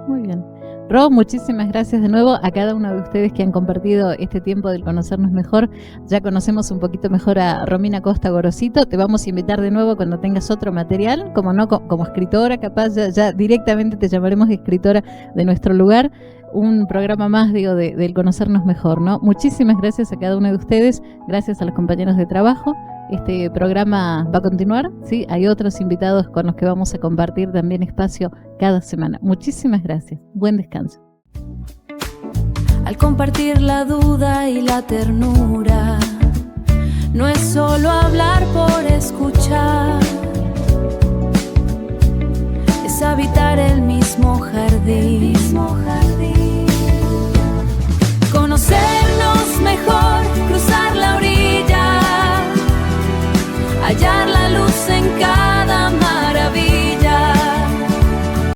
Muy bien. Ro, muchísimas gracias de nuevo a cada uno de ustedes que han compartido este tiempo del conocernos mejor. Ya conocemos un poquito mejor a Romina Costa Gorosito. Te vamos a invitar de nuevo cuando tengas otro material, como no, como escritora, capaz ya directamente te llamaremos escritora de nuestro lugar. Un programa más, digo, del conocernos mejor, ¿no? Muchísimas gracias a cada uno de ustedes, gracias a los compañeros de trabajo. Este programa va a continuar, ¿sí? Hay otros invitados con los que vamos a compartir también espacio cada semana. Muchísimas gracias. Buen descanso. Al compartir la duda y la ternura, no es solo hablar por escuchar, es habitar el mismo jardín.